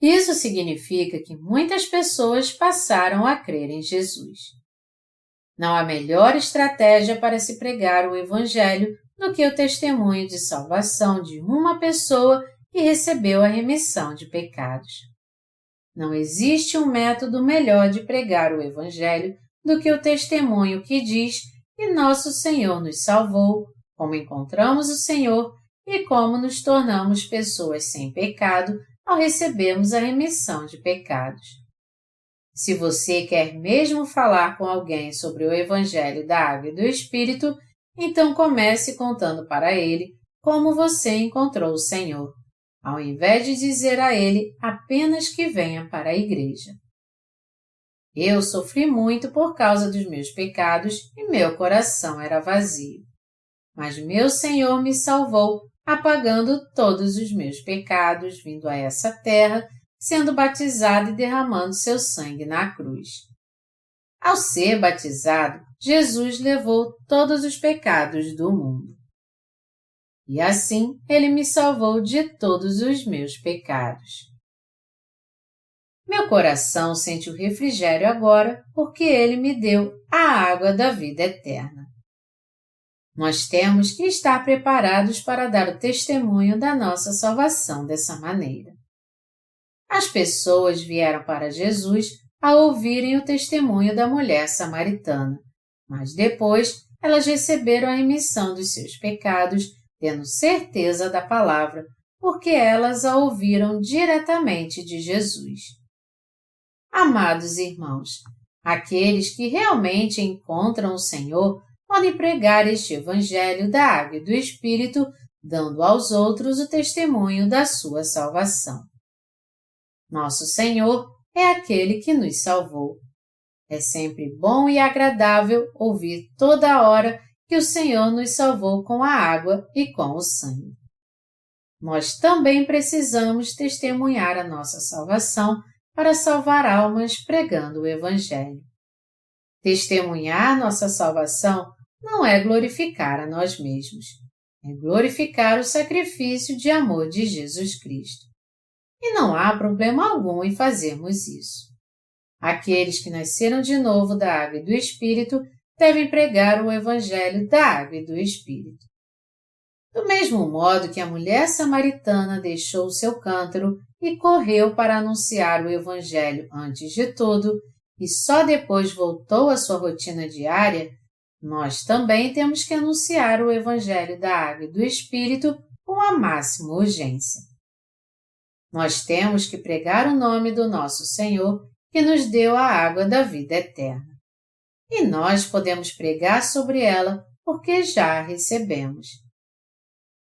Isso significa que muitas pessoas passaram a crer em Jesus. Não há melhor estratégia para se pregar o Evangelho do que o testemunho de salvação de uma pessoa que recebeu a remissão de pecados. Não existe um método melhor de pregar o Evangelho do que o testemunho que diz que nosso Senhor nos salvou, como encontramos o Senhor e como nos tornamos pessoas sem pecado ao recebermos a remissão de pecados. Se você quer mesmo falar com alguém sobre o Evangelho da Água e do Espírito, então comece contando para ele como você encontrou o Senhor, ao invés de dizer a ele apenas que venha para a igreja. Eu sofri muito por causa dos meus pecados e meu coração era vazio. Mas meu Senhor me salvou, apagando todos os meus pecados, vindo a essa terra, sendo batizado e derramando seu sangue na cruz. Ao ser batizado, Jesus levou todos os pecados do mundo. E assim, Ele me salvou de todos os meus pecados. Meu coração sente o refrigério agora porque Ele me deu a água da vida eterna. Nós temos que estar preparados para dar o testemunho da nossa salvação dessa maneira. As pessoas vieram para Jesus ao ouvirem o testemunho da mulher samaritana, mas depois elas receberam a remissão dos seus pecados, tendo certeza da palavra, porque elas a ouviram diretamente de Jesus. Amados irmãos, aqueles que realmente encontram o Senhor podem pregar este Evangelho da Água e do Espírito, dando aos outros o testemunho da sua salvação. Nosso Senhor é aquele que nos salvou. É sempre bom e agradável ouvir toda hora que o Senhor nos salvou com a água e com o sangue. Nós também precisamos testemunhar a nossa salvação para salvar almas pregando o Evangelho. Testemunhar nossa salvação não é glorificar a nós mesmos, é glorificar o sacrifício de amor de Jesus Cristo. E não há problema algum em fazermos isso. Aqueles que nasceram de novo da água e do Espírito devem pregar o Evangelho da água e do Espírito. Do mesmo modo que a mulher samaritana deixou o seu cântaro e correu para anunciar o Evangelho antes de tudo, e só depois voltou à sua rotina diária, nós também temos que anunciar o Evangelho da Água e do Espírito com a máxima urgência. Nós temos que pregar o nome do nosso Senhor, que nos deu a água da vida eterna. E nós podemos pregar sobre ela porque já a recebemos.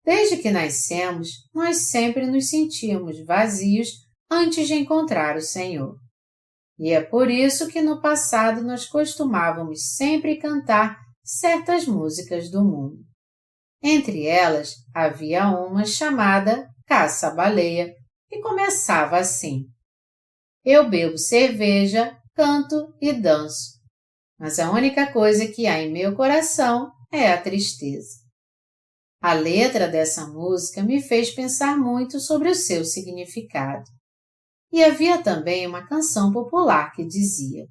Desde que nascemos, nós sempre nos sentimos vazios antes de encontrar o Senhor. E é por isso que no passado nós costumávamos sempre cantar certas músicas do mundo. Entre elas, havia uma chamada Caça-Baleia, que começava assim: Eu bebo cerveja, canto e danço, mas a única coisa que há em meu coração é a tristeza. A letra dessa música me fez pensar muito sobre o seu significado. E havia também uma canção popular que dizia: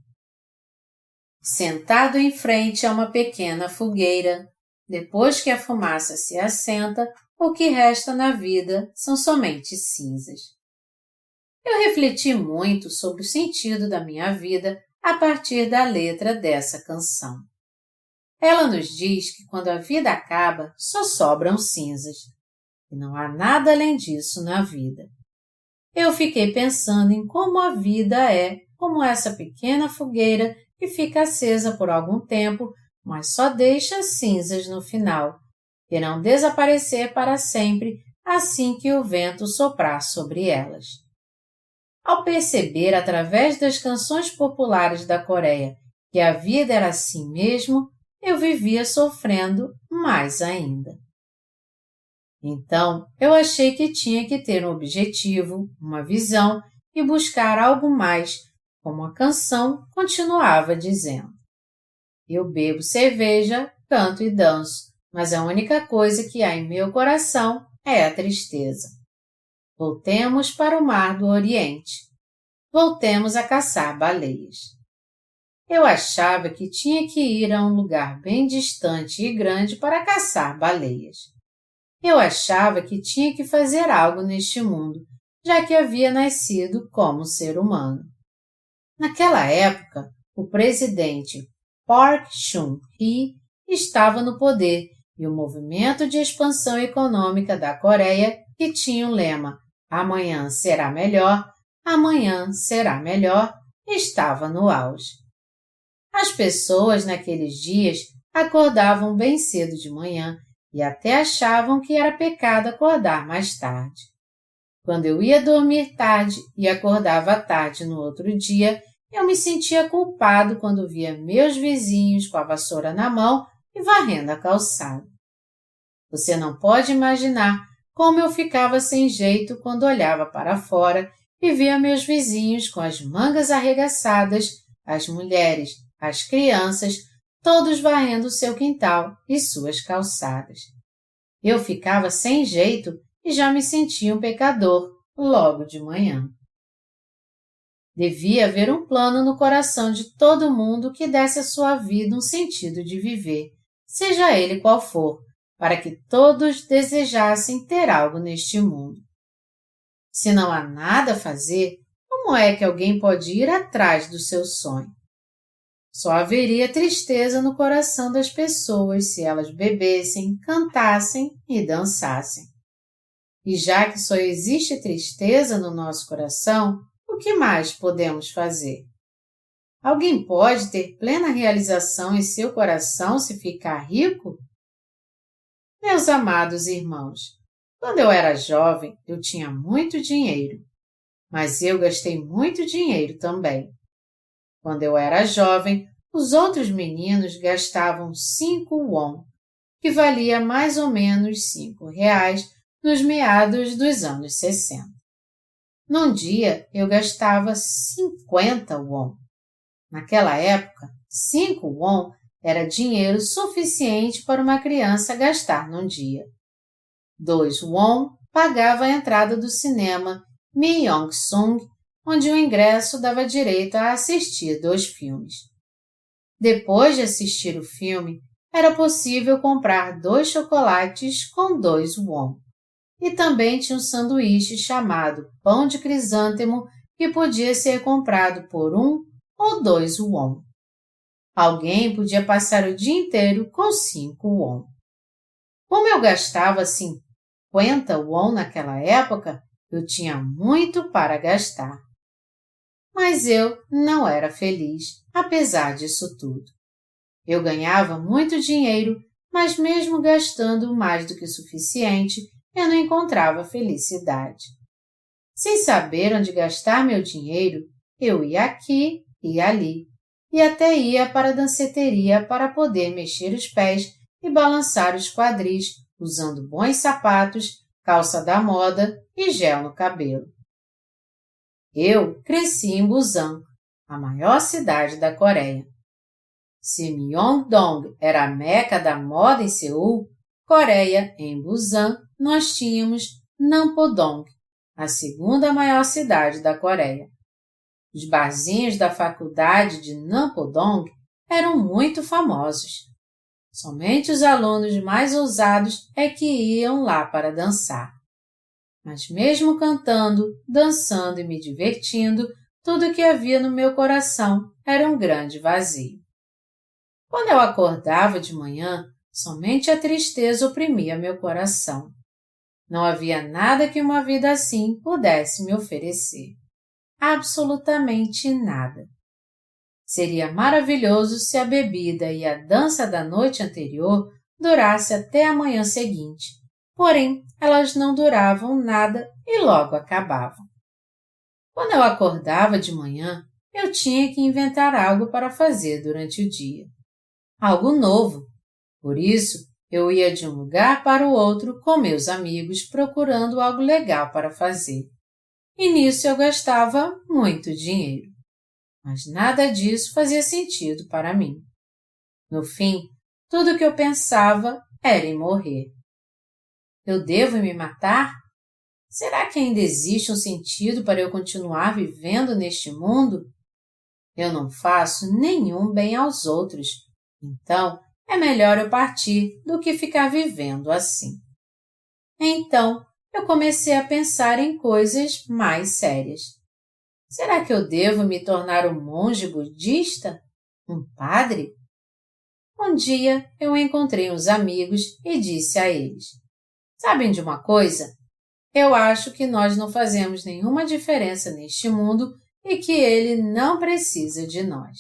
Sentado em frente a uma pequena fogueira, depois que a fumaça se assenta, o que resta na vida são somente cinzas. Eu refleti muito sobre o sentido da minha vida a partir da letra dessa canção. Ela nos diz que quando a vida acaba, só sobram cinzas, e não há nada além disso na vida. Eu fiquei pensando em como a vida é como essa pequena fogueira que fica acesa por algum tempo, mas só deixa cinzas no final, que irão desaparecer para sempre assim que o vento soprar sobre elas. Ao perceber através das canções populares da Coreia que a vida era assim mesmo, eu vivia sofrendo mais ainda. Então, eu achei que tinha que ter um objetivo, uma visão e buscar algo mais, como a canção continuava dizendo. Eu bebo cerveja, canto e danço, mas a única coisa que há em meu coração é a tristeza. Voltemos para o mar do Oriente. Voltemos a caçar baleias. Eu achava que tinha que ir a um lugar bem distante e grande para caçar baleias. Eu achava que tinha que fazer algo neste mundo, já que havia nascido como ser humano. Naquela época, o presidente Park Chung-hee estava no poder e o movimento de expansão econômica da Coreia, que tinha o lema Amanhã será melhor, amanhã será melhor, estava no auge. As pessoas naqueles dias acordavam bem cedo de manhã e até achavam que era pecado acordar mais tarde. Quando eu ia dormir tarde e acordava tarde no outro dia, eu me sentia culpado quando via meus vizinhos com a vassoura na mão e varrendo a calçada. Você não pode imaginar como eu ficava sem jeito quando olhava para fora e via meus vizinhos com as mangas arregaçadas, as mulheres, as crianças, todos varrendo seu quintal e suas calçadas. Eu ficava sem jeito e já me sentia um pecador logo de manhã. Devia haver um plano no coração de todo mundo que desse à sua vida um sentido de viver, seja ele qual for, para que todos desejassem ter algo neste mundo. Se não há nada a fazer, como é que alguém pode ir atrás do seu sonho? Só haveria tristeza no coração das pessoas se elas bebessem, cantassem e dançassem. E já que só existe tristeza no nosso coração, o que mais podemos fazer? Alguém pode ter plena realização em seu coração se ficar rico? Meus amados irmãos, quando eu era jovem, eu tinha muito dinheiro, mas eu gastei muito dinheiro também. Quando eu era jovem, os outros meninos gastavam 5 won, que valia mais ou menos R$ 5 nos meados dos anos 60. Num dia, eu gastava 50 won. Naquela época, 5 won era dinheiro suficiente para uma criança gastar num dia. 2 won pagava a entrada do cinema Myeong-sung, onde o ingresso dava direito a assistir 2 filmes. Depois de assistir o filme, era possível comprar 2 chocolates com 2 won. E também tinha um sanduíche chamado pão de crisântemo que podia ser comprado por 1 ou 2 won. Alguém podia passar o dia inteiro com 5 won. Como eu gastava 50 won naquela época, eu tinha muito para gastar. Mas eu não era feliz, apesar disso tudo. Eu ganhava muito dinheiro, mas mesmo gastando mais do que o suficiente, eu não encontrava felicidade. Sem saber onde gastar meu dinheiro, eu ia aqui e ali, e até ia para a danceteria para poder mexer os pés e balançar os quadris, usando bons sapatos, calça da moda e gel no cabelo. Eu cresci em Busan, a maior cidade da Coreia. Se Myeongdong era a meca da moda em Seul, Coreia, em Busan, nós tínhamos Nampodong, a segunda maior cidade da Coreia. Os barzinhos da faculdade de Nampodong eram muito famosos. Somente os alunos mais ousados é que iam lá para dançar. Mas mesmo cantando, dançando e me divertindo, tudo o que havia no meu coração era um grande vazio. Quando eu acordava de manhã, somente a tristeza oprimia meu coração. Não havia nada que uma vida assim pudesse me oferecer. Absolutamente nada. Seria maravilhoso se a bebida e a dança da noite anterior durasse até a manhã seguinte, porém elas não duravam nada e logo acabavam. Quando eu acordava de manhã, eu tinha que inventar algo para fazer durante o dia. Algo novo. Por isso, eu ia de um lugar para o outro com meus amigos procurando algo legal para fazer. E nisso eu gastava muito dinheiro. Mas nada disso fazia sentido para mim. No fim, tudo o que eu pensava era em morrer. Eu devo me matar? Será que ainda existe um sentido para eu continuar vivendo neste mundo? Eu não faço nenhum bem aos outros, então é melhor eu partir do que ficar vivendo assim. Então, eu comecei a pensar em coisas mais sérias. Será que eu devo me tornar um monge budista? Um padre? Um dia eu encontrei uns amigos e disse a eles: sabem de uma coisa? Eu acho que nós não fazemos nenhuma diferença neste mundo e que ele não precisa de nós.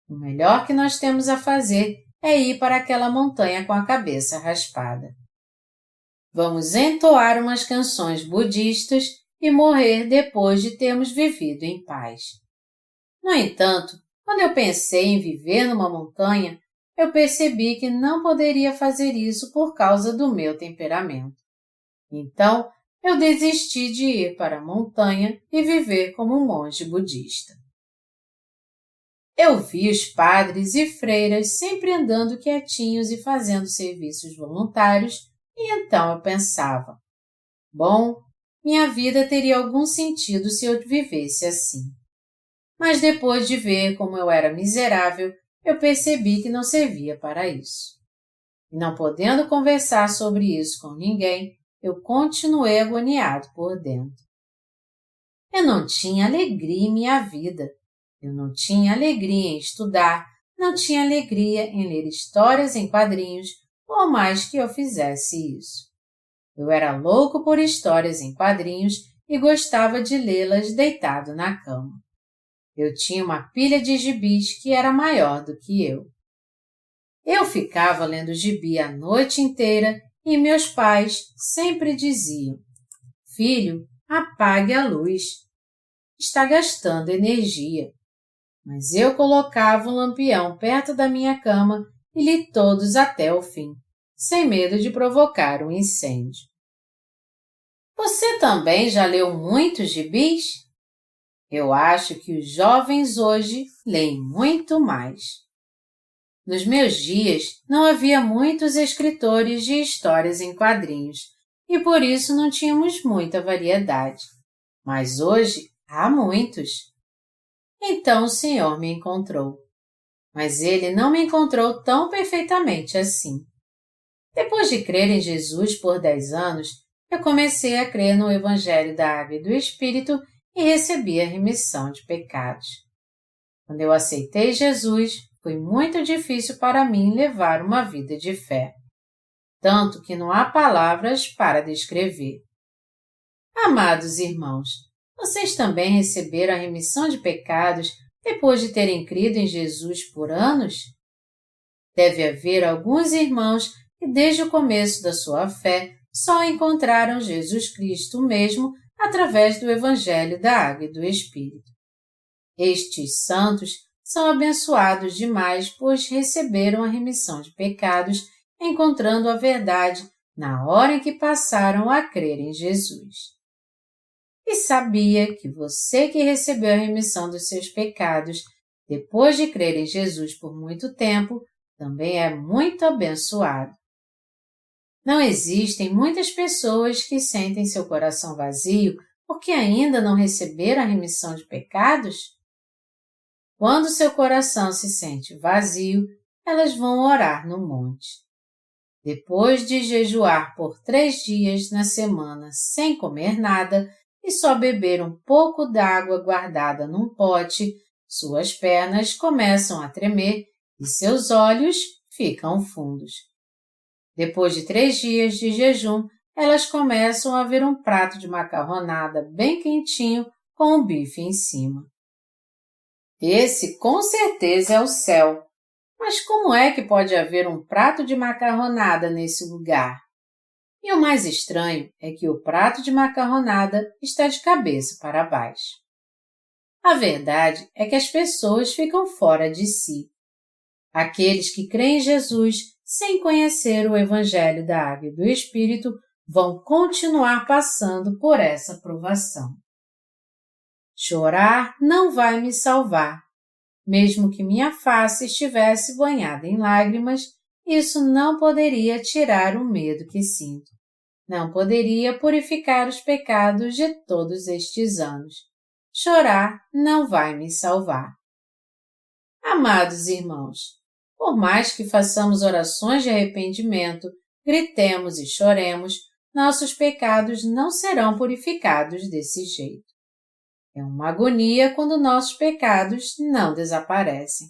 O melhor que nós temos a fazer é ir para aquela montanha com a cabeça raspada. Vamos entoar umas canções budistas e morrer depois de termos vivido em paz. No entanto, quando eu pensei em viver numa montanha, eu percebi que não poderia fazer isso por causa do meu temperamento. Então, eu desisti de ir para a montanha e viver como um monge budista. Eu vi os padres e freiras sempre andando quietinhos e fazendo serviços voluntários, e então eu pensava: bom, minha vida teria algum sentido se eu vivesse assim. Mas depois de ver como eu era miserável, eu percebi que não servia para isso. E não podendo conversar sobre isso com ninguém, eu continuei agoniado por dentro. Eu não tinha alegria em minha vida. Eu não tinha alegria em estudar, não tinha alegria em ler histórias em quadrinhos, por mais que eu fizesse isso. Eu era louco por histórias em quadrinhos e gostava de lê-las deitado na cama. Eu tinha uma pilha de gibis que era maior do que eu. Eu ficava lendo gibi a noite inteira e meus pais sempre diziam: filho, apague a luz. Está gastando energia. Mas eu colocava um lampião perto da minha cama e li todos até o fim, sem medo de provocar um incêndio. Você também já leu muitos gibis? Eu acho que os jovens hoje leem muito mais. Nos meus dias, não havia muitos escritores de histórias em quadrinhos e por isso não tínhamos muita variedade. Mas hoje há muitos. Então o Senhor me encontrou. Mas Ele não me encontrou tão perfeitamente assim. Depois de crer em Jesus por 10 anos, eu comecei a crer no Evangelho da Água e do Espírito e recebi a remissão de pecados. Quando eu aceitei Jesus, foi muito difícil para mim levar uma vida de fé, tanto que não há palavras para descrever. Amados irmãos, vocês também receberam a remissão de pecados depois de terem crido em Jesus por anos? Deve haver alguns irmãos que desde o começo da sua fé só encontraram Jesus Cristo mesmo através do Evangelho da Água e do Espírito. Estes santos são abençoados demais, pois receberam a remissão de pecados, encontrando a verdade na hora em que passaram a crer em Jesus. E sabia que você que recebeu a remissão dos seus pecados, depois de crer em Jesus por muito tempo, também é muito abençoado. Não existem muitas pessoas que sentem seu coração vazio porque ainda não receberam a remissão de pecados? Quando seu coração se sente vazio, elas vão orar no monte. Depois de jejuar por 3 dias na semana sem comer nada e só beber um pouco d'água guardada num pote, suas pernas começam a tremer e seus olhos ficam fundos. Depois de 3 dias de jejum, elas começam a ver um prato de macarronada bem quentinho com um bife em cima. Esse com certeza é o céu. Mas como é que pode haver um prato de macarronada nesse lugar? E o mais estranho é que o prato de macarronada está de cabeça para baixo. A verdade é que as pessoas ficam fora de si. Aqueles que creem em Jesus sem conhecer o Evangelho da Água e do Espírito vão continuar passando por essa provação. Chorar não vai me salvar. Mesmo que minha face estivesse banhada em lágrimas, isso não poderia tirar o medo que sinto. Não poderia purificar os pecados de todos estes anos. Chorar não vai me salvar. Amados irmãos, por mais que façamos orações de arrependimento, gritemos e choremos, nossos pecados não serão purificados desse jeito. É uma agonia quando nossos pecados não desaparecem.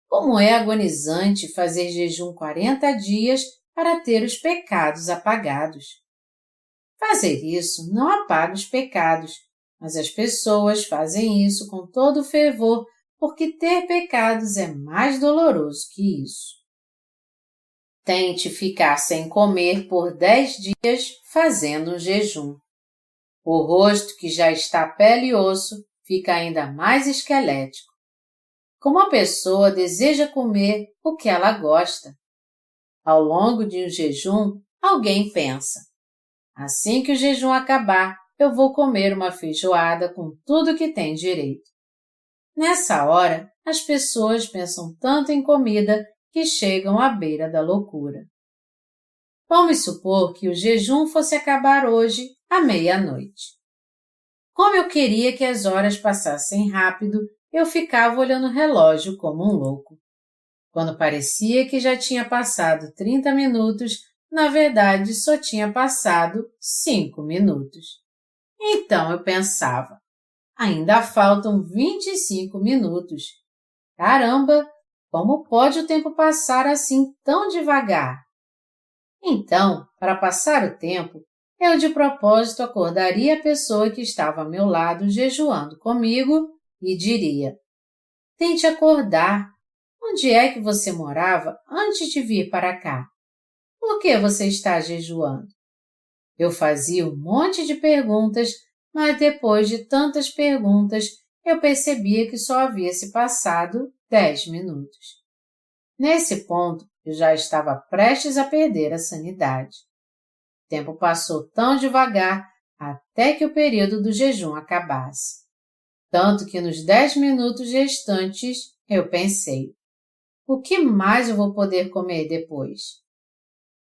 Como é agonizante fazer jejum 40 dias para ter os pecados apagados. Fazer isso não apaga os pecados, mas as pessoas fazem isso com todo fervor porque ter pecados é mais doloroso que isso. Tente ficar sem comer por 10 dias fazendo um jejum. O rosto, que já está pele e osso, fica ainda mais esquelético. Como a pessoa deseja comer o que ela gosta. Ao longo de um jejum, alguém pensa: assim que o jejum acabar, eu vou comer uma feijoada com tudo que tem direito. Nessa hora, as pessoas pensam tanto em comida que chegam à beira da loucura. Vamos supor que o jejum fosse acabar hoje, à meia-noite. Como eu queria que as horas passassem rápido, eu ficava olhando o relógio como um louco. Quando parecia que já tinha passado 30 minutos, na verdade só tinha passado 5 minutos. Então eu pensava: ainda faltam 25 minutos. Caramba, como pode o tempo passar assim tão devagar? Então, para passar o tempo, eu de propósito acordaria a pessoa que estava ao meu lado jejuando comigo e diria: tente acordar. Onde é que você morava antes de vir para cá? Por que você está jejuando? Eu fazia um monte de perguntas, mas depois de tantas perguntas, eu percebia que só havia se passado 10 minutos. Nesse ponto, eu já estava prestes a perder a sanidade. O tempo passou tão devagar até que o período do jejum acabasse. Tanto que nos 10 minutos restantes, eu pensei: o que mais eu vou poder comer depois?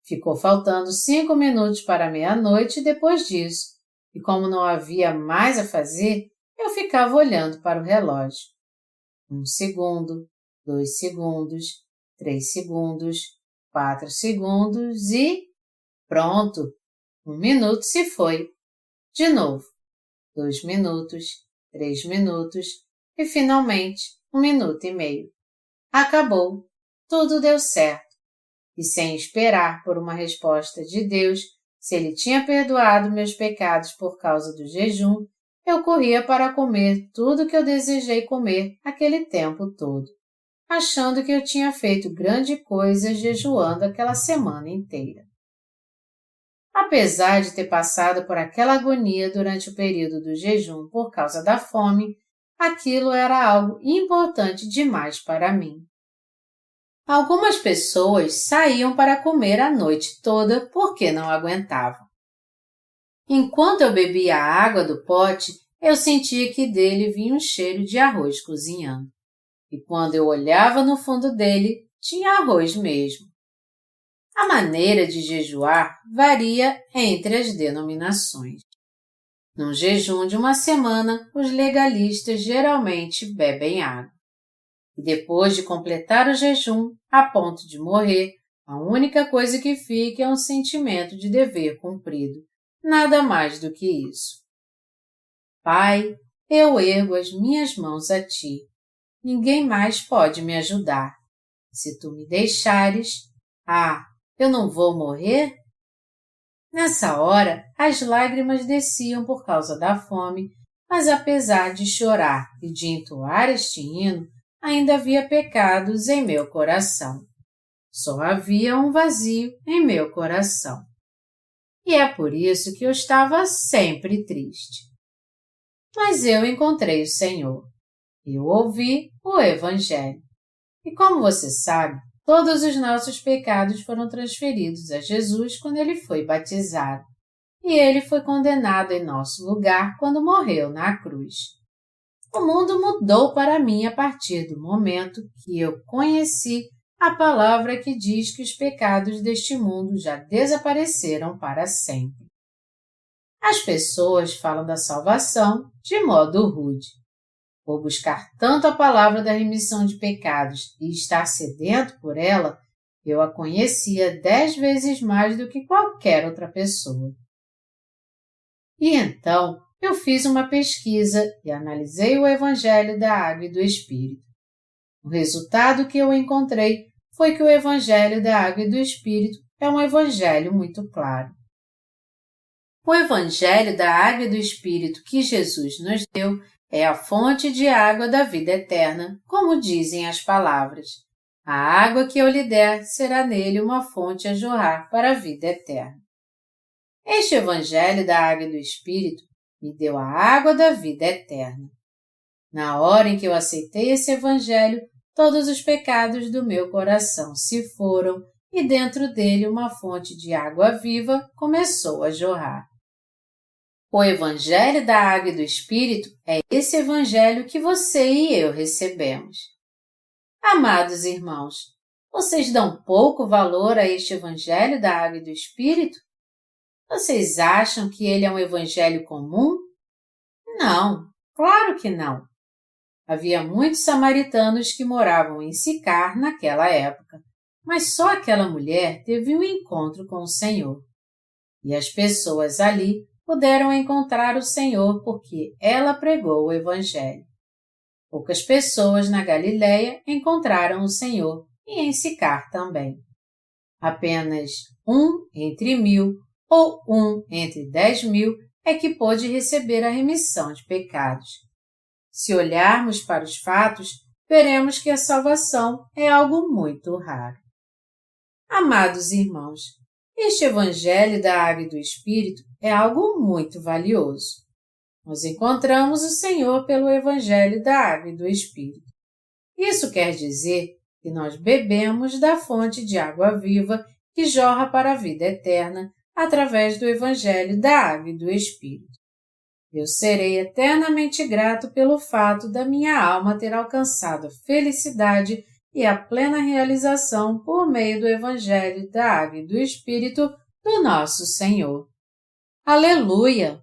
Ficou faltando 5 minutos para meia-noite depois disso, e como não havia mais a fazer, eu ficava olhando para o relógio. 1 segundo, 2 segundos, 3 segundos, 4 segundos e... pronto! 1 minuto se foi. De novo. 2 minutos, 3 minutos e finalmente 1 minuto e meio. Acabou. Tudo deu certo. E sem esperar por uma resposta de Deus, se Ele tinha perdoado meus pecados por causa do jejum, eu corria para comer tudo que eu desejei comer aquele tempo todo, achando que eu tinha feito grande coisa jejuando aquela semana inteira. Apesar de ter passado por aquela agonia durante o período do jejum por causa da fome, aquilo era algo importante demais para mim. Algumas pessoas saíam para comer a noite toda porque não aguentavam. Enquanto eu bebia a água do pote, eu sentia que dele vinha um cheiro de arroz cozinhando. E quando eu olhava no fundo dele, tinha arroz mesmo. A maneira de jejuar varia entre as denominações. Num jejum de uma semana, os legalistas geralmente bebem água. E depois de completar o jejum, a ponto de morrer, a única coisa que fica é um sentimento de dever cumprido. Nada mais do que isso. Pai, eu ergo as minhas mãos a Ti. Ninguém mais pode me ajudar. Se Tu me deixares, eu não vou morrer? Nessa hora, as lágrimas desciam por causa da fome, mas apesar de chorar e de entoar este hino, ainda havia pecados em meu coração. Só havia um vazio em meu coração. E é por isso que eu estava sempre triste. Mas eu encontrei o Senhor. Eu ouvi o Evangelho. E como você sabe, todos os nossos pecados foram transferidos a Jesus quando ele foi batizado. E ele foi condenado em nosso lugar quando morreu na cruz. O mundo mudou para mim a partir do momento que eu conheci a palavra que diz que os pecados deste mundo já desapareceram para sempre. As pessoas falam da salvação de modo rude. Por buscar tanto a palavra da remissão de pecados e estar sedento por ela, eu a conhecia 10 vezes mais do que qualquer outra pessoa. E então, eu fiz uma pesquisa e analisei o Evangelho da Água e do Espírito. O resultado que eu encontrei foi que o Evangelho da Água e do Espírito é um Evangelho muito claro. O Evangelho da Água e do Espírito que Jesus nos deu é a fonte de água da vida eterna, como dizem as palavras. A água que eu lhe der será nele uma fonte a jorrar para a vida eterna. Este Evangelho da Água e do Espírito me deu a água da vida eterna. Na hora em que eu aceitei esse Evangelho, todos os pecados do meu coração se foram e dentro dele uma fonte de água viva começou a jorrar. O Evangelho da Água e do Espírito é esse Evangelho que você e eu recebemos. Amados irmãos, vocês dão pouco valor a este Evangelho da Água e do Espírito? Vocês acham que ele é um Evangelho comum? Não, claro que não. Havia muitos samaritanos que moravam em Sicar naquela época, mas só aquela mulher teve um encontro com o Senhor. E as pessoas ali puderam encontrar o Senhor porque ela pregou o Evangelho. Poucas pessoas na Galileia encontraram o Senhor e em Sicar também. Apenas 1 entre 1000 ou 1 entre 10.000 é que pôde receber a remissão de pecados. Se olharmos para os fatos, veremos que a salvação é algo muito raro. Amados irmãos, este Evangelho da Água e do Espírito é algo muito valioso. Nós encontramos o Senhor pelo Evangelho da Água e do Espírito. Isso quer dizer que nós bebemos da fonte de água viva que jorra para a vida eterna através do Evangelho da Água e do Espírito. Eu serei eternamente grato pelo fato da minha alma ter alcançado a felicidade e a plena realização por meio do Evangelho da Água e do Espírito do nosso Senhor. Aleluia!